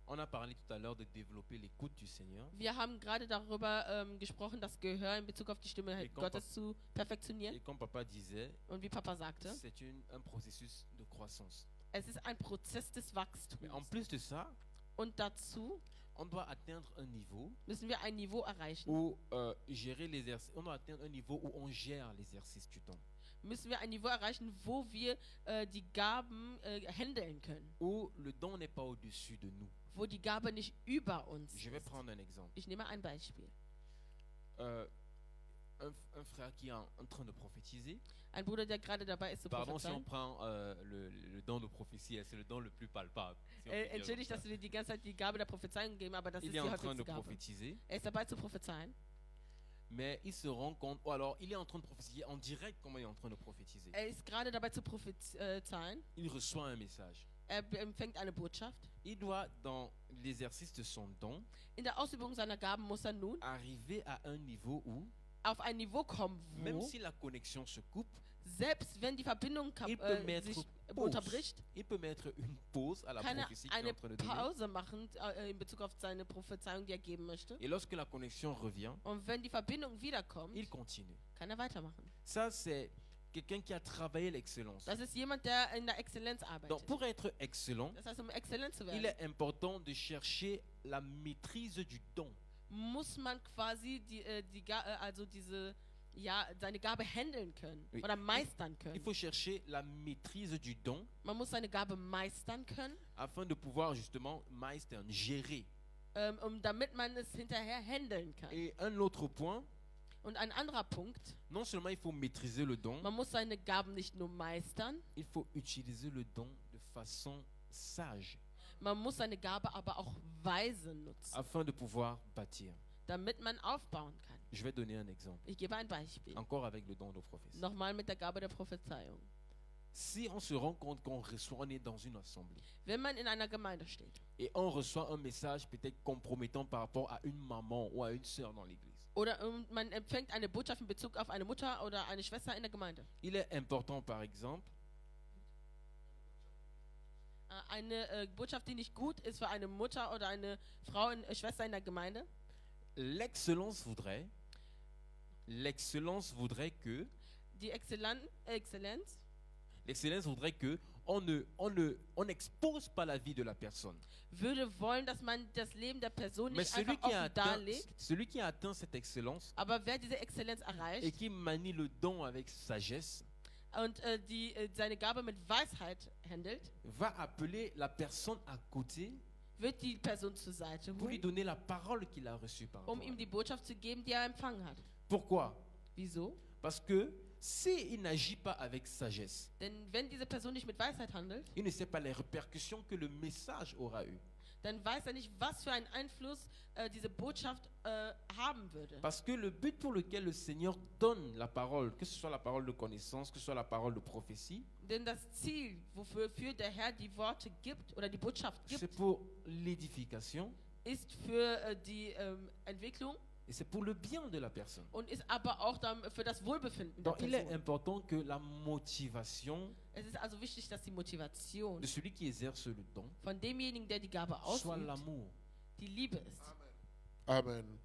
on a parlé tout à l'heure de développer l'écoute du Seigneur. Wir haben gerade darüber gesprochen, das Gehör in Bezug auf die Stimme Et quand Gottes zu perfektionieren. Et comme papa disait, Und wie Papa sagte, c'est un processus de croissance. es ist ein Prozess des Mais en Wachstums. plus de ça, Und dazu on doit atteindre un niveau müssen wir ein Niveau erreichen. où gérer l'exercice. On doit atteindre un niveau où on gère l'exercice du don. Müssen wir ein Niveau erreichen, wo wir die Gaben handeln können. Où le don n'est pas au-dessus de nous. Wo die Gabe nicht über uns Je vais ist. prendre un exemple. Ich nehme ein Beispiel. Un frère qui est en train de prophétiser. Ein Bruder, der gerade dabei ist zu Pardon si on prophezeien. prend le don de prophétie, c'est le don le plus palpable. si on peut dire Entschuldigt, comme dass ça. wir dir die ganze Zeit die Gabe der Prophezeiung geben, aber das Il ist est die en train de häufigste Gabe. prophétiser, Er ist dabei zu prophezeien. mais il se rend compte, ou alors il est en train de prophétiser en direct comment il est en train de prophétiser. Er ist gerade dabei zu prophezeien. Il reçoit un message. Er empfängt eine Botschaft. Il doit, dans l'exercice de son don, In der Ausübung seiner Gaben muss er nun arriver à un niveau où, auf ein Niveau kommen, même wo, si la connexion se coupe, selbst wenn die Verbindung il peut mettre sich pause. unterbricht, Il peut mettre une pause à la kann er prophétie qu'il est eine en train de donner. Pause machen in Bezug auf seine Prophezeiung, die er geben möchte. Et lorsque la connexion revient, Und wenn die Verbindung wiederkommt, il continue. kann er weitermachen. Ça, c'est quelqu'un qui a travaillé l'excellence. Das ist jemand, der in der Exzellenz arbeitet. Donc pour être excellent, Das heißt, um exzellent zu il werden, est important de chercher la maîtrise du don. muss man quasi seine Gabe handeln können Oui. oder meistern Il können. faut chercher la maîtrise du don Man muss seine Gabe meistern können, afin de pouvoir justement meistern, gérer. damit man es hinterher handeln kann. Et un autre point, Und ein anderer Punkt, non seulement il faut maîtriser le don, man muss seine Gaben nicht nur meistern, il faut utiliser le don de façon sage man muss seine Gabe aber auch weise nutzen, afin de pouvoir bâtir. damit man aufbauen kann. Je vais donner un exemple, Ich gebe ein Beispiel. encore avec le don de prophétie. Nochmal mit der Gabe der Prophezeiung. Si on se rend compte qu'on reçoit, on est dans une assemblée, Wenn man in einer Gemeinde steht et on reçoit un message peut-être compromettant par rapport à une maman ou à une sœur dans l'église, oder man empfängt eine Botschaft in Bezug auf eine Mutter oder eine Schwester in der Gemeinde. il est important par exemple Eine Botschaft, die nicht gut ist für eine Mutter oder eine Frau, eine Schwester in der Gemeinde. l'excellence voudrait que Die Exzellenz on n'expose pas la vie de la personne. würde wollen, dass man das Leben der Person Mais nicht einfach offen darlegt. celui qui a atteint cette excellence Aber wer diese Exzellenz et erreicht qui manie le don avec sagesse und seine Gabe mit Weisheit handelt, va appeler la personne à côté wird die Person zur Seite pour lui holen, donner la parole qu'il a reçue par rapport à ihm die elle. Botschaft zu geben, die er empfangen hat. Pourquoi? Wieso? Parce que s'il n'agit pas avec sagesse, Denn wenn diese Person nicht mit Weisheit handelt, il ne sait pas les répercussions que le message aura eu. dann weiß er nicht, was für einen Einfluss diese Botschaft haben würde. Parce que le but pour lequel le Seigneur donne la parole, que ce soit la parole de connaissance, que ce soit la parole de prophétie, Denn das Ziel, wofür der Herr die Worte gibt oder die Botschaft c'est gibt, pour l'édification ist für die Entwicklung et c'est pour le bien de la personne. und ist aber auch für das Wohlbefinden der Donc il est Person. important que la motivation Es ist also wichtig, dass die Motivation de celui qui exerce le don von demjenigen, der die Gabe soit ausübt, l'amour. die Liebe ist. Amen.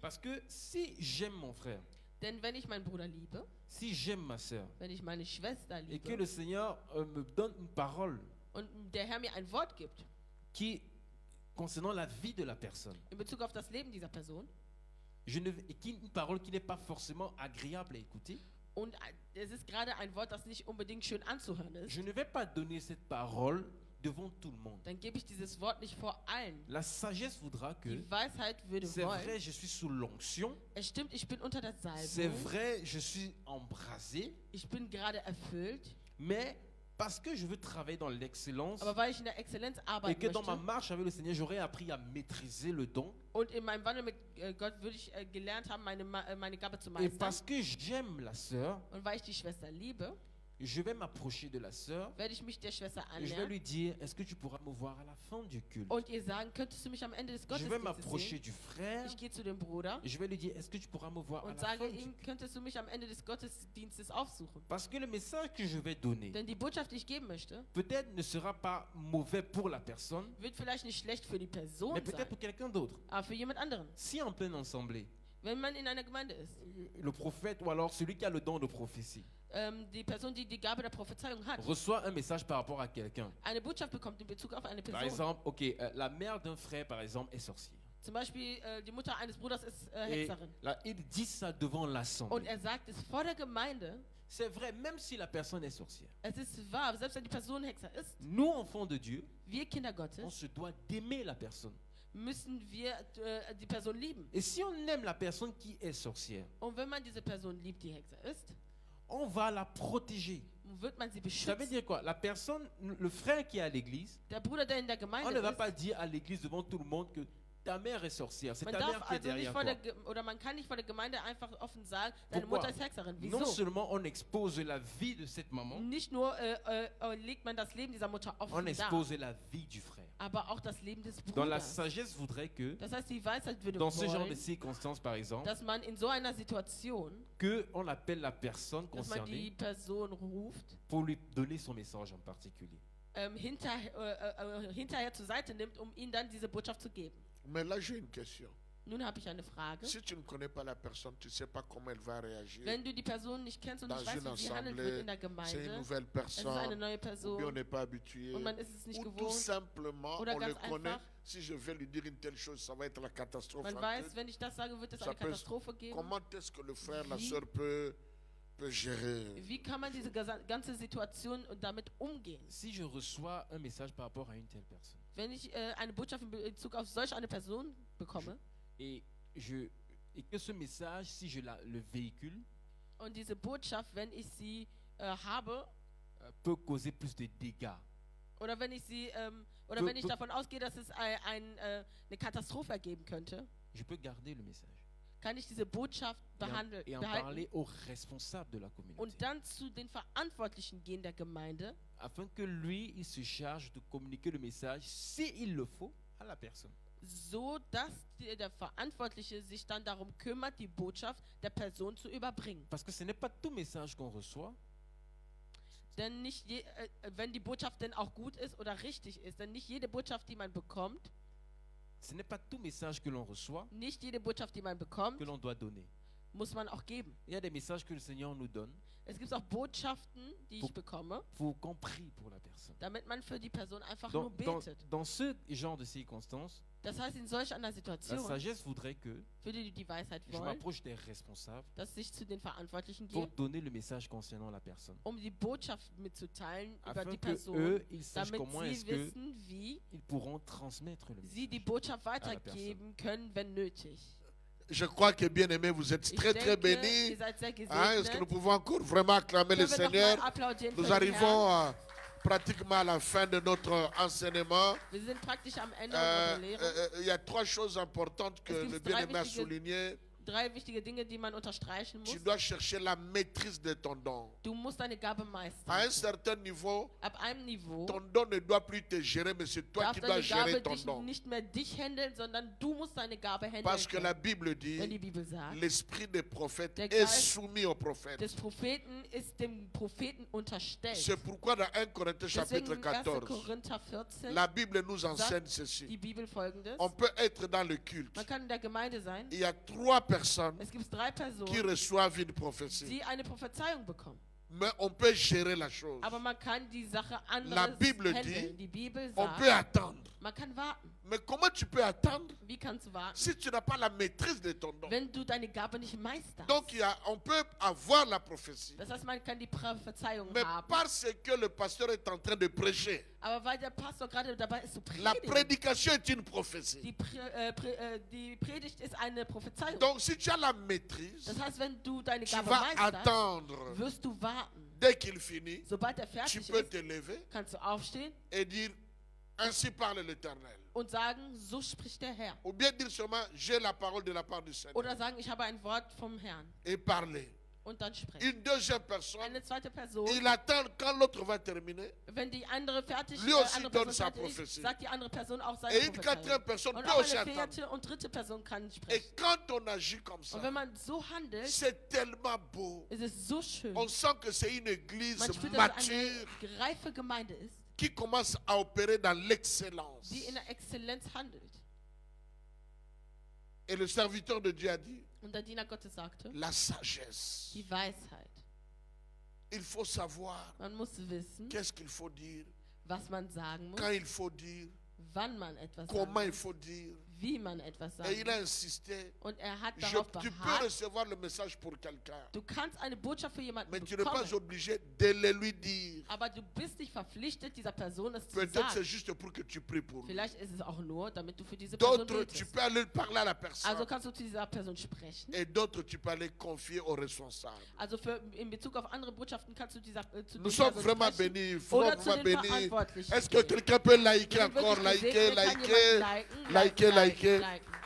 Parce que si j'aime mon frère, Denn wenn ich meinen Bruder liebe, si j'aime ma sœur, wenn ich meine Schwester et que liebe le Seigneur me donne une parole und der Herr mir ein Wort gibt qui concernant la vie de la personne, in Bezug auf das Leben dieser Person une parole qui n'est pas forcément agréable à écouter, und es ist gerade ein Wort, das nicht unbedingt schön anzuhören ist, je ne vais pas donner cette parole devant tout le monde. dann gebe ich dieses Wort nicht vor allen. La sagesse voudra que, Die Weisheit würde c'est wollen, vrai, je suis sous l'onction, es stimmt, ich bin unter der c'est Salbung, vrai, je suis embrasé, ich bin gerade erfüllt, mais parce que je veux travailler dans l'excellence aber weil ich in der Exzellenz et arbeiten que dans ma möchte marche avec le Seigneur, j'aurais appris à maîtriser le don, und in meinem Wandel mit Gott würde ich gelernt haben, meine Gabe zu et meistern, parce que j'aime la sœur, und weil ich die Schwester liebe, je vais m'approcher de la sœur werde ich mich der Schwester et je vais annähern lui dire, est-ce que tu pourras me voir à la fin du culte? und ihr sagen, könntest du mich am Ende des Je vais Gottesdienstes m'approcher sehen? du frère Ich gehe zu dem Bruder et je vais lui dire, est-ce que tu pourras me voir à und la sage fin du ihm, culte? könntest du mich am Ende des Gottesdienstes aufsuchen? Parce que le message que je vais donner Denn die Botschaft, die ich geben möchte, peut-être ne sera pas mauvais pour la personne, wird vielleicht nicht schlecht für die Person mais peut-être sein, pour quelqu'un d'autre. aber für jemand anderen. Si en pleine assemblée, Wenn man in einer Gemeinde ist, le prophète ou alors celui qui a le don de prophétie die Person, die die Gabe der Prophezeiung hat, reçoit un message par rapport à quelqu'un. eine Botschaft bekommt in Bezug auf eine Par Person. exemple, ok, la mère d'un frère, par exemple, est sorcière. Zum Beispiel die Mutter eines Bruders ist Et Hexerin. là, il dit ça devant Und l'assemblée. er sagt es vor der Gemeinde, C'est vrai, même si la personne est sorcière. es ist wahr, selbst wenn die Person Hexer ist, Nous, enfants de Dieu, wir Kinder on Gottes, se doit d'aimer la personne. müssen wir die Person lieben. Et si on aime la personne qui est sorcière, Und wenn man diese Person liebt, die Hexer ist, on va la protéger. wird man sie Ça veut beschützen. dire quoi? La personne, le frère qui est à l'église, Der Bruder, der in der on Gemeinde ne va ist, pas dire à l'église devant tout le monde que ta mère est sorcière. C'est man ta darf mère qui est also nicht derrière vor toi. der oder man kann nicht vor der Gemeinde einfach offen sagen, deine Pourquoi? Mutter ist Hexerin. Non Wieso? seulement on expose la vie de cette maman, Nicht nur legt man das Leben dieser Mutter on offen dar, expose la vie du frère. aber auch das Leben des Dans la Bruders. sagesse voudrait que, Das heißt, die Weisheit würde dans ce genre de wollen, circonstances par exemple, dass man in so einer Situation, que on appelle la personne dass man die concernée Person ruft, pour lui donner son message en particulier. hinterher zur Seite nimmt, um ihnen dann diese Botschaft zu geben. Mais là, j'ai une question. Nun habe ich eine Frage. Si tu ne connais pas la personne, tu ne sais pas comment elle va réagir. Wenn du die Person nicht kennst und Dans nicht weißt, une wie sie handelt wird assemblée, in der c'est une Gemeinde, nouvelle es ist eine personne, neue ou bien on Person n'est pas habitué, und man ist es nicht ou tout gewohnt. simplement Oder on le ganz connaît. einfach. Si je vais lui dire une telle chose, ça va être la catastrophe. Man en weiß, tête. wenn ich das sage, wird es Ça eine peut- Katastrophe geben. Comment est-ce que le frère, la Wie- soeur peut gérer? Wie kann man diese ganze Situation und damit umgehen? Si je reçois un message par rapport à une telle personne Wenn ich eine Botschaft in Bezug auf solch eine Person bekomme et que ce message, si je le véhicule, und diese Botschaft, wenn ich sie habe, peut causer plus de dégâts. oder wenn ich sie oder Du- wenn ich du- davon ausgehe, dass es eine Katastrophe ergeben könnte, Je peux garder le message kann ich diese Botschaft et en behalten parler aux responsables de la communauté, und dann zu den Verantwortlichen gehen der Gemeinde, afin que lui, il se charge de communiquer le message, s'il le faut, à la personne. so dass der Verantwortliche sich dann darum kümmert, die Botschaft der Person zu überbringen. Parce que ce n'est pas tout message qu'on reçoit Denn nicht wenn die Botschaft denn auch gut ist oder richtig ist, denn nicht jede Botschaft, die man bekommt, Ce n'est pas tout message que l'on reçoit nicht jede Botschaft, die man bekommt, que l'on doit donner. muss man auch geben. Il y a des messages que le Seigneur nous donne Es gibt auch Botschaften, die Wo- ich bekomme, pour compris pour la personne. damit man für die Person einfach nur Dans, betet. dans ce genre de circonstances, Das heißt, in solch einer la Situation sagesse voudrait que würde die Weisheit je wollen, m'approche des responsables dass ich zu den Verantwortlichen pour gehe, donner le message concernant la personne. um die Botschaft mitzuteilen über Afin die que Person, eux, ils sachent damit comment est-ce sie qu'ils wissen, wie pourront transmettre le sie die message. Botschaft la personne. weitergeben können, wenn nötig. Je crois que bien aimé, vous êtes Ich très très denke, ihr bénis. seid sehr Hein, est-ce que nous gesegnet. pouvons encore vraiment acclamer le Können wir noch Seigneur? mal applaudieren für Nous den arrivons Herrn? pratiquement à la fin de notre enseignement. Wir sind praktisch am Ende unserer Lehre. Il y a trois choses importantes que Es gibt le bien-aimé a drei wichtige- soulignées. 3 wichtige Dinge, die man unterstreichen muss. Tu dois chercher la maîtrise de ton don. Du musst deine Gabe À un meistern. certain niveau, Ab einem Niveau ton don ne doit plus te gérer, mais c'est toi darf qui dois deine gérer Gabe ton dich don. nicht mehr dich handeln, sondern du musst deine Gabe handeln. Parce que la können. Bible Wenn die dit, Bibel sagt, l'esprit des prophètes Der est Geist soumis aux prophètes. des Propheten ist dem Propheten unterstellt. C'est pourquoi dans 1 Corinthiens Deswegen chapitre in 1. 14, Korinther 14 la Bible nous enseigne die ceci. Bibel folgendes. On peut être dans le culte. Man kann in der Gemeinde sein. Il y a trois personnes Es gibt 3 qui Personen, reçoivent une prophétie. die eine Prophezeiung bekommen. Mais on peut gérer la chose. Aber man kann die Sache La anders Bible handeln. dit, Die Bibel On sagt, peut attendre. man kann warten. Mais comment tu peux attendre Wie kannst du warten? si tu n'as pas la maîtrise de ton don? Wenn du deine Gabe nicht meisterst. Donc on peut avoir la prophétie. Das heißt, man kann die Prophezeiung Mais haben. parce que le pasteur est en train de prêcher, Aber weil der Pastor gerade dabei ist zu la predigen, prédication est une prophétie. die Predigt ist eine Prophezeiung. Donc si tu as la maîtrise, Das heißt, wenn du deine tu Gabe vas meisterst, attendre. wirst du warten. Dès qu'il finit, Sobald er tu fertig peux ist, te lever kannst du aufstehen et dire, ainsi parle l'Éternel. und sagen, so spricht der Herr. Ou bien dire seulement, j'ai la parole de la part du Seigneur. Oder sagen, ich habe ein Wort vom Herrn. Et parler. Und dann sprechen. Une deuxième personne, Eine zweite Person, il attend quand l'autre va terminer. wenn die andere fertig Lui aussi andere donne Person sa fertig prophétie. ist, sagt die andere Person auch seine Et une quatrième Prophezeiung. personne Und peut auch aussi eine attendre. vierte und dritte Person kann Et sprechen. quand on agit comme ça, Und wenn man so handelt, c'est tellement beau. ist es so schön. On sent que c'est une église Man spürt, dass es mature eine reife Gemeinde ist, qui commence à opérer dans l'excellence. die in der Exzellenz handelt. Et le serviteur de Dieu a dit, Und der Diener Gottes sagte, la sagesse. die Weisheit. Il faut savoir Man muss wissen, qu'est-ce qu'il faut dire, was man sagen muss, quand il faut dire, wann man etwas comment sagen il muss, faut dire. wie man etwas Et sagen il a muss. insisté. Und er hat Tu darauf peux beharrt, recevoir le message pour quelqu'un, du kannst eine Botschaft für jemanden mais tu n'es pas bekommen, obligé de le lui dire. aber du bist nicht verpflichtet, dieser Person es zu Peut-être c'est sagen. juste pour que tu pries pour lui. Vielleicht ist es auch nur, damit du für diese Person D'autres, tu betest. peux aller parler à la personne. Also kannst du zu dieser Person sprechen. Et d'autres, tu peux aller confier aux responsables. Also in Bezug auf andere Botschaften kannst du zu Nous dieser sommes Person vraiment sprechen. bénis. Oder zu Vraiment den bénis. Verantwortlichen. Est-ce que quelqu'un peut liker Wir sind encore? wirklich Liker, gesegnet. Kann liker, jemand liker, liker. liken.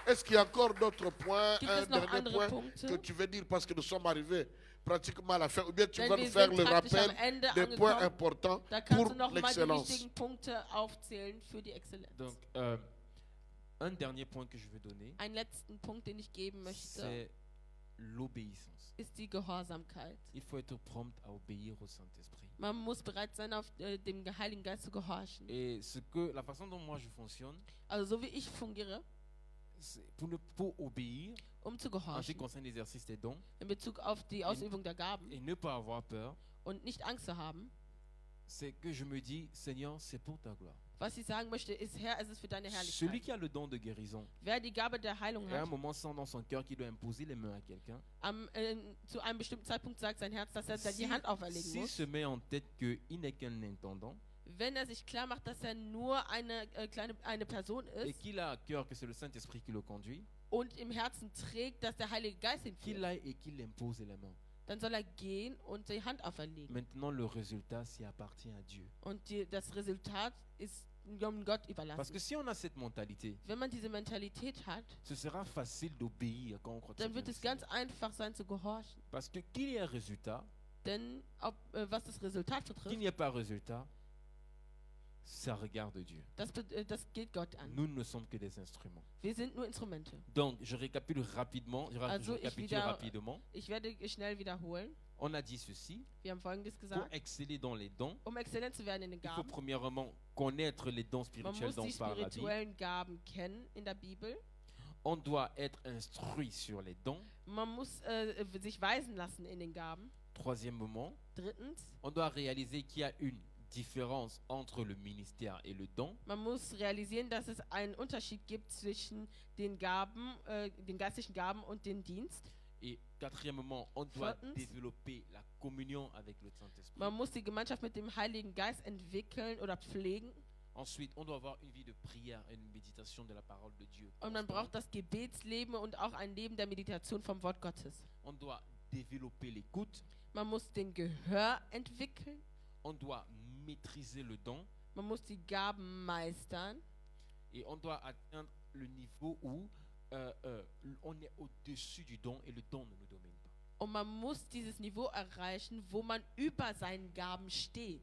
Est-ce qu'il y a encore d'autres points? Gibt Un es noch dernier andere point Punkte? que tu veux dire parce que nous sommes arrivés pratiquement à la fin. Ou bien tu Denn vas wir nous faire sind le praktisch am rappel Ende des points angekommen. importants Da kannst pour du noch mal die l'excellence. wichtigen Punkte aufzählen für die Exzellenz. Donc, un dernier point que je veux donner, Einen letzten Punkt, den ich geben möchte, c'est l'obéissance. ist die Gehorsamkeit. Il faut être prompt à obéir au Saint-Esprit. Man muss bereit sein, auf dem Heiligen Geist zu gehorchen. Et la façon dont moi je fonctionne, Also so wie ich fungiere, pour obéir zu en ce qui gehorchen concerne l'exercice des dons in Bezug auf die Ausübung der Gaben et ne pas avoir peur, und nicht Angst zu haben. c'est que je me dis, Seigneur, c'est pour ta gloire. Was ich sagen möchte, ist, Herr, es ist für deine Celui Herrlichkeit. qui a le don de guérison, Wer die Gabe der Heilung et à un hat, moment sent dans son cœur qu'il doit imposer les mains à quelqu'un, zu einem bestimmten Zeitpunkt sagt sein Herz, dass er die Hand auferlegen s'il muss. se met en tête qu'il n'est qu'un intendant Wenn er sich klar macht, dass er nur eine Person et ist qu'il a à cœur que c'est le Saint-Esprit qui le conduit, und im Herzen trägt, dass der Heilige Geist ihn qu'il führt, aille et qu'il impose les mains. dann soll er gehen und die Hand auferlegen. Maintenant, le résultat, s'y appartient à Dieu. Und das Resultat ist Gott Parce überlassen. que si on a cette mentalité, Wenn man diese Mentalität hat, ce sera facile d'obéir quand on croit que dann ça wird vient es du Seigneur. ganz einfach sein zu gehorchen. Parce que qu'il y ait un résultat, Denn was das Resultat qu'il betrifft, n'y ait pas résultat, ça regarde Dieu. das geht Gott an. Nous ne sommes que des instruments. Wir sind nur Instrumente. Donc, je récapitule rapidement. Also, ich récapitule wieder- rapidement. Ich werde schnell wiederholen. On a dit ceci. Wir haben Folgendes Pour gesagt. exceller dans les dons, Exzellent zu werden in den il faut Gaben, premièrement connaître les dons man spirituels muss dont die parle la Bible. spirituellen Gaben kennen in der Bibel. On doit être instruit sur les dons. Man muss sich weisen lassen in den Gaben. Troisièmement, Drittens, on doit réaliser qu'il y a une différence entre le ministère et le don. man muss realisieren, dass es einen Unterschied gibt zwischen den Gaben, den geistlichen Gaben und dem Dienst. Et quatrièmement, on doit Viertens, développer la communion avec le Saint-Esprit. man muss die Gemeinschaft mit dem Heiligen Geist entwickeln oder pflegen. Ensuite, on doit avoir une vie de prière et une méditation de la parole de Dieu. Und man braucht das Gebetsleben und auch ein Leben der Meditation vom Wort Gottes. On doit développer l'écoute. Man muss den Gehör entwickeln. On doit maîtriser le don. Man muss die Gaben meistern. Et on doit atteindre le niveau où on est au-dessus du don et le don ne nous domine pas. Und man muss dieses Niveau erreichen, wo man über seinen Gaben steht.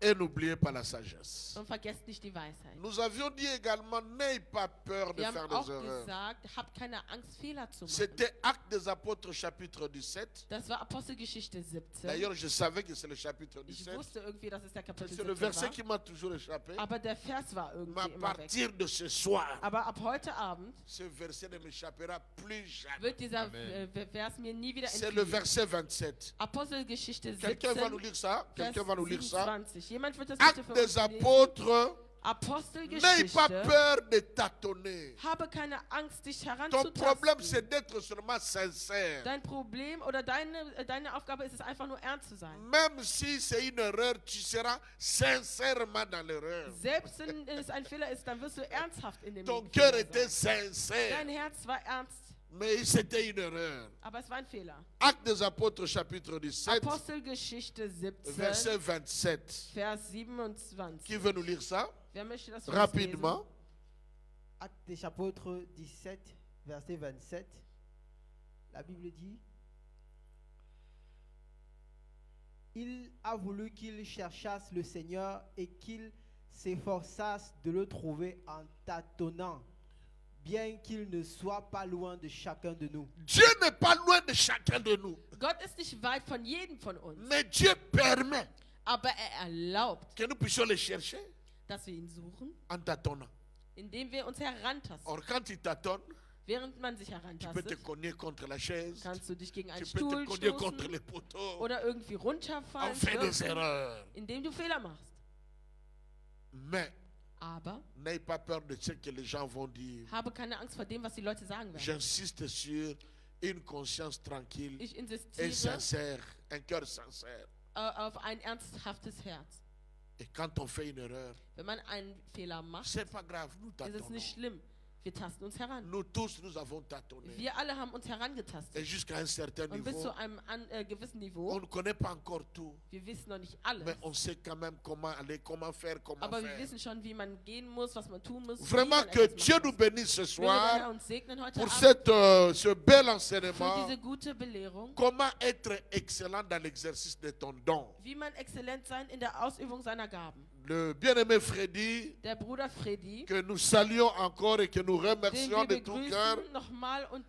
Et n'oubliez pas la sagesse. Und vergesst nicht die Weisheit. Nous avions dit également, n'ayez pas peur de Wir faire haben des auch erreurs. gesagt, habt keine Angst, Fehler zu machen. C'était Actes des Apôtres chapitre 17. Das war Apostelgeschichte 17. D'ailleurs, je savais que c'est le chapitre Ich 17. wusste irgendwie, dass es der Kapitel C'est le 17 verset war. qui m'a toujours échappé. Aber der Vers war Mais irgendwie à immer weg. partir de ce soir, Aber ab heute Abend ce verset ne m'échappera plus jamais. wird dieser Amen. Vers mir nie wieder C'est le entfliehen. verset 27. Apostelgeschichte Quelqu'un va nous 17, lire ça? Vers Quelqu'un va nous lire ça? 27. Jemand wird das bitte Actes für des uns lesen. Apôtres, n'aie pas Apostelgeschichte. peur de tâtonner. Habe keine Angst, dich Ton problème, heranzutasten. c'est d'être seulement sincère. Dein Problem oder deine Aufgabe ist es einfach nur ernst zu sein. Même si c'est une erreur, tu seras sincèrement dans l'erreur. Selbst wenn es ein Fehler ist, dann wirst du ernsthaft in dem Ton Fehler cœur était sein. sincère, Dein Herz war ernst, mais c'était une erreur. aber es war ein Fehler. Actes des Apôtres, chapitre 17, Apostelgeschichte 17, verset 27. Vers 27. Qui veut nous lire ça? Wer möchte das für uns Rapidement. Actes des chapitres 17, verset 27. La Bible dit, il a voulu qu'ils cherchassent le Seigneur et qu'ils s'efforçassent de le trouver en tâtonnant, bien qu'il ne soit pas loin de chacun de nous. Dieu n'est pas loin de chacun de nous, lesen? Gott ist nicht weit von jedem von uns, mais Dieu permet aber er erlaubt, que nous puissions le chercher dass wir ihn suchen, en tâtonnant. indem wir uns herantasten. Or, quand il tâtonne, Während man sich tu peux te herantastet, cogner contre la chaise, kannst du dich gegen einen tu peux te Stuhl cogner contre stoßen les poteaux, oder irgendwie on runterfallen, fait des stürzen, erreurs. indem du Fehler machst. Mais Aber n'aie pas peur de ce que les gens vont dire. habe keine Angst vor dem, was die Leute sagen werden. J'insiste sur une conscience tranquille Ich et insistiere sincère, un cœur sincère. auf ein ernsthaftes Herz. Et quand on fait une erreur, Wenn man einen Fehler macht, c'est pas grave, nous ist es tâtonnons. nicht schlimm. Wir tasten uns heran. Nous tous, nous avons tâtonné. Wir alle haben uns Et herangetastet. jusqu'à un certain Und bis niveau, zu einem gewissen on Niveau, ne connaît pas encore tout. wir wissen noch nicht alles, Mais on sait quand même comment aller, comment faire, comment aber wir faire. wissen schon, wie man gehen muss, was man tun muss. wie Vraiment man que etwas Dieu machen nous muss. bénisse ce Möge der Herr soir uns segnen heute pour Abend ce bel für enseignement. diese gute Belehrung, Comment être excellent dans l'exercice de ton don. wie man exzellent sein in der Ausübung seiner Gaben. Le bien-aimé Freddy, Der Bruder Freddy, que nous saluons encore et que nous den remercions wir de tout cœur, begrüßen nochmal und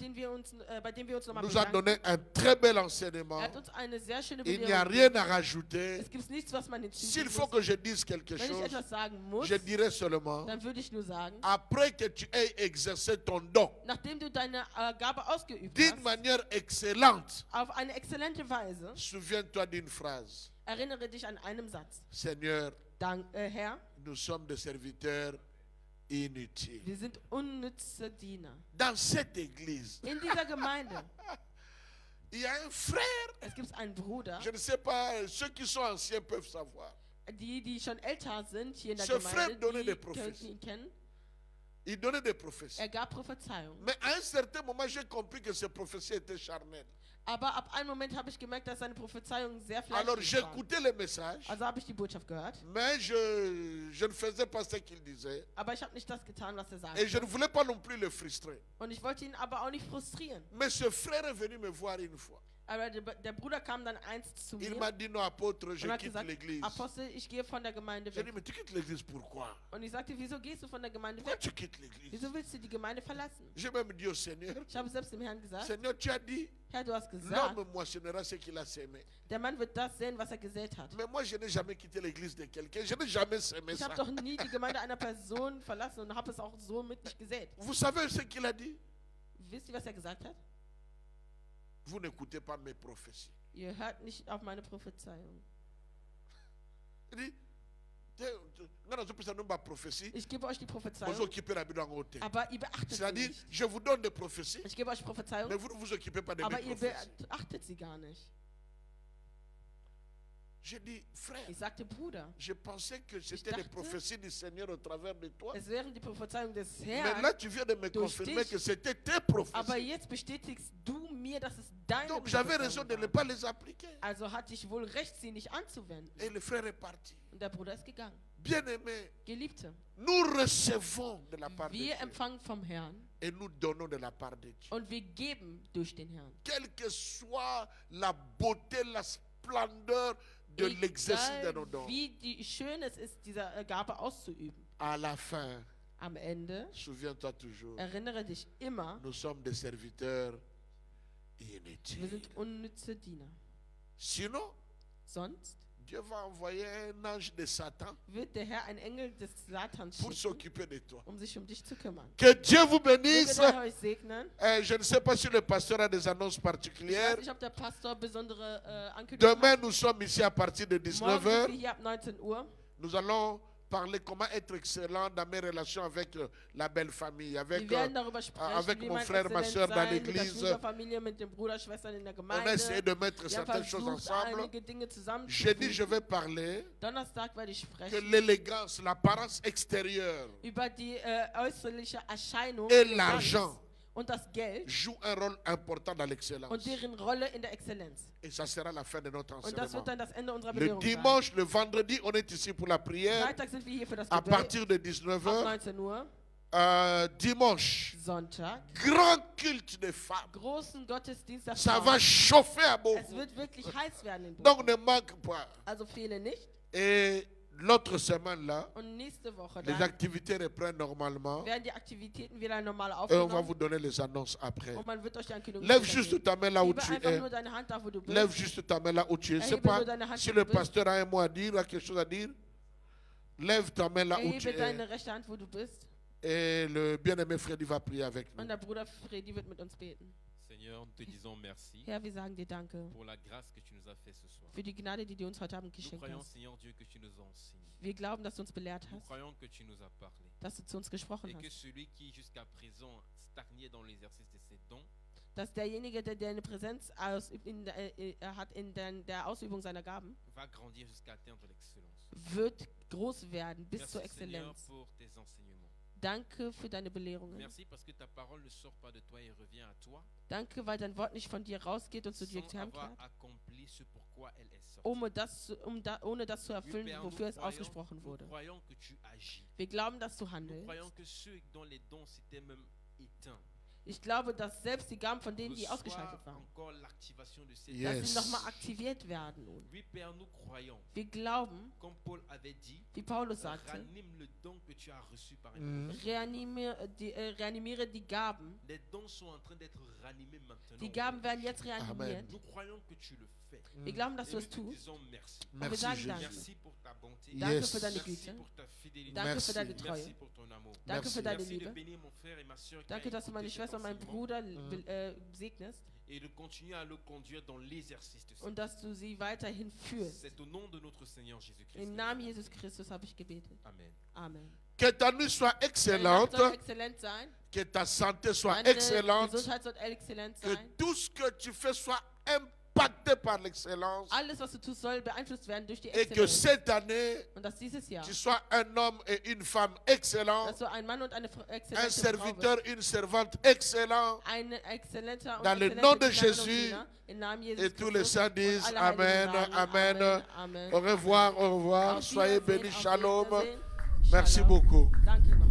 bei dem wir uns nochmal nous a bedanken. donné un très bel enseignement. Er hat uns eine sehr schöne Il n'y a Belehrung rien gegeben. à rajouter. Es gibt nichts, was man S'il hinzufügen faut muss. que je dise quelque Wenn ich chose, etwas sagen muss, je dirais seulement, dann würde ich nur sagen, après que tu aies exercé ton don nachdem du deine Gabe ausgeübt d'une hast, manière excellente, auf eine exzellente Weise, souviens-toi d'une phrase. erinnere dich an einem Satz. Seigneur, Herr, nous sommes des serviteurs inutiles. wir sind unnütze Diener. Dans cette église, In dieser Gemeinde, il y a un frère. es gibt einen Bruder, Je ne sais pas, ceux qui sont anciens peuvent savoir. die schon älter sind hier in der Ce frère Gemeinde, donnait des die prophéties. ihn kennen. Il donnait des prophéties. Er gab Prophezeiungen. Mais à un certain moment, j'ai compris que ces prophéties étaient charnelles. Aber ab einem Moment habe ich gemerkt, dass seine Prophezeiungen sehr Alors fleischlich waren. j'écoutais les messages, Also habe ich die Botschaft gehört, mais je ne faisais pas ce qu'il disait. aber ich habe nicht das getan, was er Et je sagte. ne voulais pas non plus le frustrer. Und ich wollte ihn aber auch nicht frustrieren. Mais ce frère est venu me voir une fois. Aber der Bruder kam dann einst zu Il mir m'a dit, non, apôtre, je und hat quitte gesagt, l'église. Apostel, ich gehe von der Gemeinde J'ai dit, weg. mais tu quittes l'église pourquoi? Und ich sagte, wieso gehst du von der Gemeinde Pourquoi weg? tu quittes l'église? Wieso willst du die Gemeinde verlassen? J'ai même dit au Seigneur, Ich habe selbst dem Herrn gesagt, Seigneur, tu as dit, Herr, du hast gesagt, l'homme moissonnera ce qu'il a sémé. der Mann wird das sehen, was er gesät hat. Mais moi, je n'ai jamais quitté l'église de quelqu'un. Je n'ai jamais sémé Ich ça. habe doch nie die Gemeinde einer Person verlassen und habe es auch so mit nicht gesät. Vous savez ce qu'il a dit? Wisst ihr, was er gesagt hat? Vous n'écoutez pas mes prophéties. Ihr hört nicht auf meine Prophezeiung. Il dit, non, je peux pas prophétie. Ich gebe euch die Vous Prophezeiung, occupez la Bible en haute. aber ihr beachtet sie C'est-à-dire, nicht. je vous donne des prophéties, Ich gebe euch Prophezeiung, mais vous ne vous occupez pas de aber mes ihr prophéties. beachtet sie gar nicht. J'ai dit, frère, Ich sagte, Bruder, je pensais que c'était les dachte, prophéties du Seigneur au travers de toi. es wären die Prophezeiungen des Mais Herrn, là, tu viens de me durch confirmer dich. que c'était tes aber prophéties. jetzt bestätigst du mir, dass es deine Donc, j'avais raison Prophezeiungen de ne waren. pas les appliquer. Also hatte ich wohl recht, sie nicht anzuwenden. Et le frère est parti. Und der Bruder ist gegangen. Bien-aimé, Geliebte, nous recevons de la part de wir Dieu empfangen vom Herrn et nous donnons de la part de Dieu. und wir geben durch den Herrn. Quelle que soit la beauté, la splendeur de l'exercice de nos Egal, dons, wie schön es ist, diese Gabe auszuüben. à la fin, Am Ende, souviens-toi toujours, erinnere dich immer, nous sommes des serviteurs wir inutiles. sind unnütze Diener. Sinon, Sonst Dieu va envoyer un ange de Satan wird der Herr ein Engel des Satans pour schicken, s'occuper de toi. um sich um dich zu kümmern. Que Dieu vous Möge bénisse. der Herr euch segnen. Je ne sais pas si le pasteur a des annonces Ich particulières. weiß nicht, ob der Pastor besondere Ankündigungen Demain, hat. nous sommes ici à partir de Morgen 19h. sind wir hier ab 19 Uhr. Nous allons parler comment être excellent dans mes relations avec la belle famille, Wir avec, werden darüber sprechen, avec wie mon man frère, ma exzellent soeur dans sein mit der l'église. Schwiegerfamilie, mit den Bruder, Schwestern in der On a essayé Gemeinde. de mettre Wir haben certaines choses versucht, ensemble. einige Dinge Jeudi, je zusammenzufügen. vais parler Donnerstag werde ich que sprechen l'élégance, l'apparence extérieure über die äußerliche Erscheinung et Glanz l'argent und das Geld jouent un rôle important dans l'excellence. und deren Rolle in der Exzellenz. Et ça sera la fin de notre Und das enseignement. wird dann das Ende unserer Le Belehrung sein. dimanche, le vendredi, on est ici pour la prière Freitag sind wir hier für das à Gebet partir de ab 19h. 19 Uhr. Dimanche, Sonntag, grand culte des femmes. großen Gottesdienst der Ça va Frauen. chauffer à Es beaucoup. wird wirklich heiß werden in Donc Bochum. ne manque pas. Also fehle nicht. Et l'autre semaine là, Und nächste Woche les dann activités reprennent normalement. werden die Aktivitäten wieder normal Et on va aufgenommen. vous donner les annonces après. Und man wird euch die Ankündigung Lève wiedergeben. juste ta main là où Hebe tu einfach es. nur deine Hand da, wo du bist. Lève juste ta main là où tu es. Je sais Erhebe pas nur deine Hand, si wo le du bist. pasteur a un mot à dire, a quelque chose à dire. Lève ta main là où tu Erhebe deine es. rechte Hand, wo du bist. Et le bien-aimé Freddy va prier avec nous. Und der Bruder Freddy wird mit uns beten. Seigneur, nous te disons merci Herr, wir sagen dir Danke pour la grâce que tu nous as fait ce soir. für die Gnade, die du uns heute Abend Nous geschenkt croyons, hast. Seigneur Dieu, que tu nous as enseigné. Wir glauben, dass du uns belehrt Nous hast, croyons que tu nous as parlé. dass du zu uns gesprochen Et que hast. celui qui jusqu'à présent stagnait dans l'exercice de ses dons, Dass derjenige, der deine Präsenz ausübt hat in der Ausübung seiner Gaben, va grandir jusqu'à atteindre l'excellence. wird groß werden bis zur Merci Seigneur Exzellenz. pour tes enseignements. Danke für deine Belehrungen. Merci parce que ta parole ne sort pas de toi et revient à toi Danke, weil dein Wort nicht von dir rausgeht und zu dir sans heimkehrt, avoir accompli ce pourquoi elle est sortie. ohne das zu Oui, erfüllen, Père, wofür nous es ausgesprochen nous wurde. croyons que tu agis. Wir glauben, dass du Nous handelst. croyons que ceux dont les dons s'étaient même éteints Ich glaube, dass selbst die Gaben von denen, die reçoivent ausgeschaltet waren, encore l'activation de ces Yes. dass sie nochmal aktiviert werden nun. Oui, Père, nous croyons, Wir glauben, comme Paul avait dit, wie Paulus sagte, ranime le don que tu as reçu par Mhm. reanimiere die Gaben. Les dons sont en train d'être ranimés maintenant. Die Gaben werden jetzt reanimiert. Nous croyons que tu le fais. Wir glauben, dass Et du nous es te tust. disons merci. Und wir Merci, sagen Jésus. Danke. Merci pour ta bonté. Yes. Danke für deine Merci Güte. pour ta fidélité. Danke Merci. für deine Treue. Merci pour ton amour. Danke Merci. für deine Merci de Liebe. bénir mon frère et ma soeur qui Danke, a dass du meine écouté Schwester und meinen cet enseignement Bruder segnest et de continuer à le conduire dans l'exercice de und dass du sie weiterhin führst. C'est au nom de notre Seigneur Jésus-Christ. Im Namen Jesus Christus habe ich gebetet. Amen. Amen. Que ta nuit soit Deine Nacht excellente, soll exzellent sein. que ta santé soit Deine excellente, Gesundheit soll exzellent que sein. tout ce que tu fais soit impacté par l'excellence Alles, was du tust, soll beeinflusst werden durch die et que Exzellenz. cette année, Und dass dieses Jahr, tu sois un homme et une femme excellents, dass du ein Mann und eine un exzellente Frau serviteur, bist. une servante excellent. Ein exzellenter und Dans le exzellente nom de Dienerin und Jésus, Diener, im Namen Jesus Et tous les Christus. saints Und disent alle Heiligen Amen, sagen Amen. Amen, Amen. Au revoir, au revoir. Auf Soyez Wiedersehen, bénis. auf Shalom. Wiedersehen. Merci Shalom. beaucoup. Danke noch.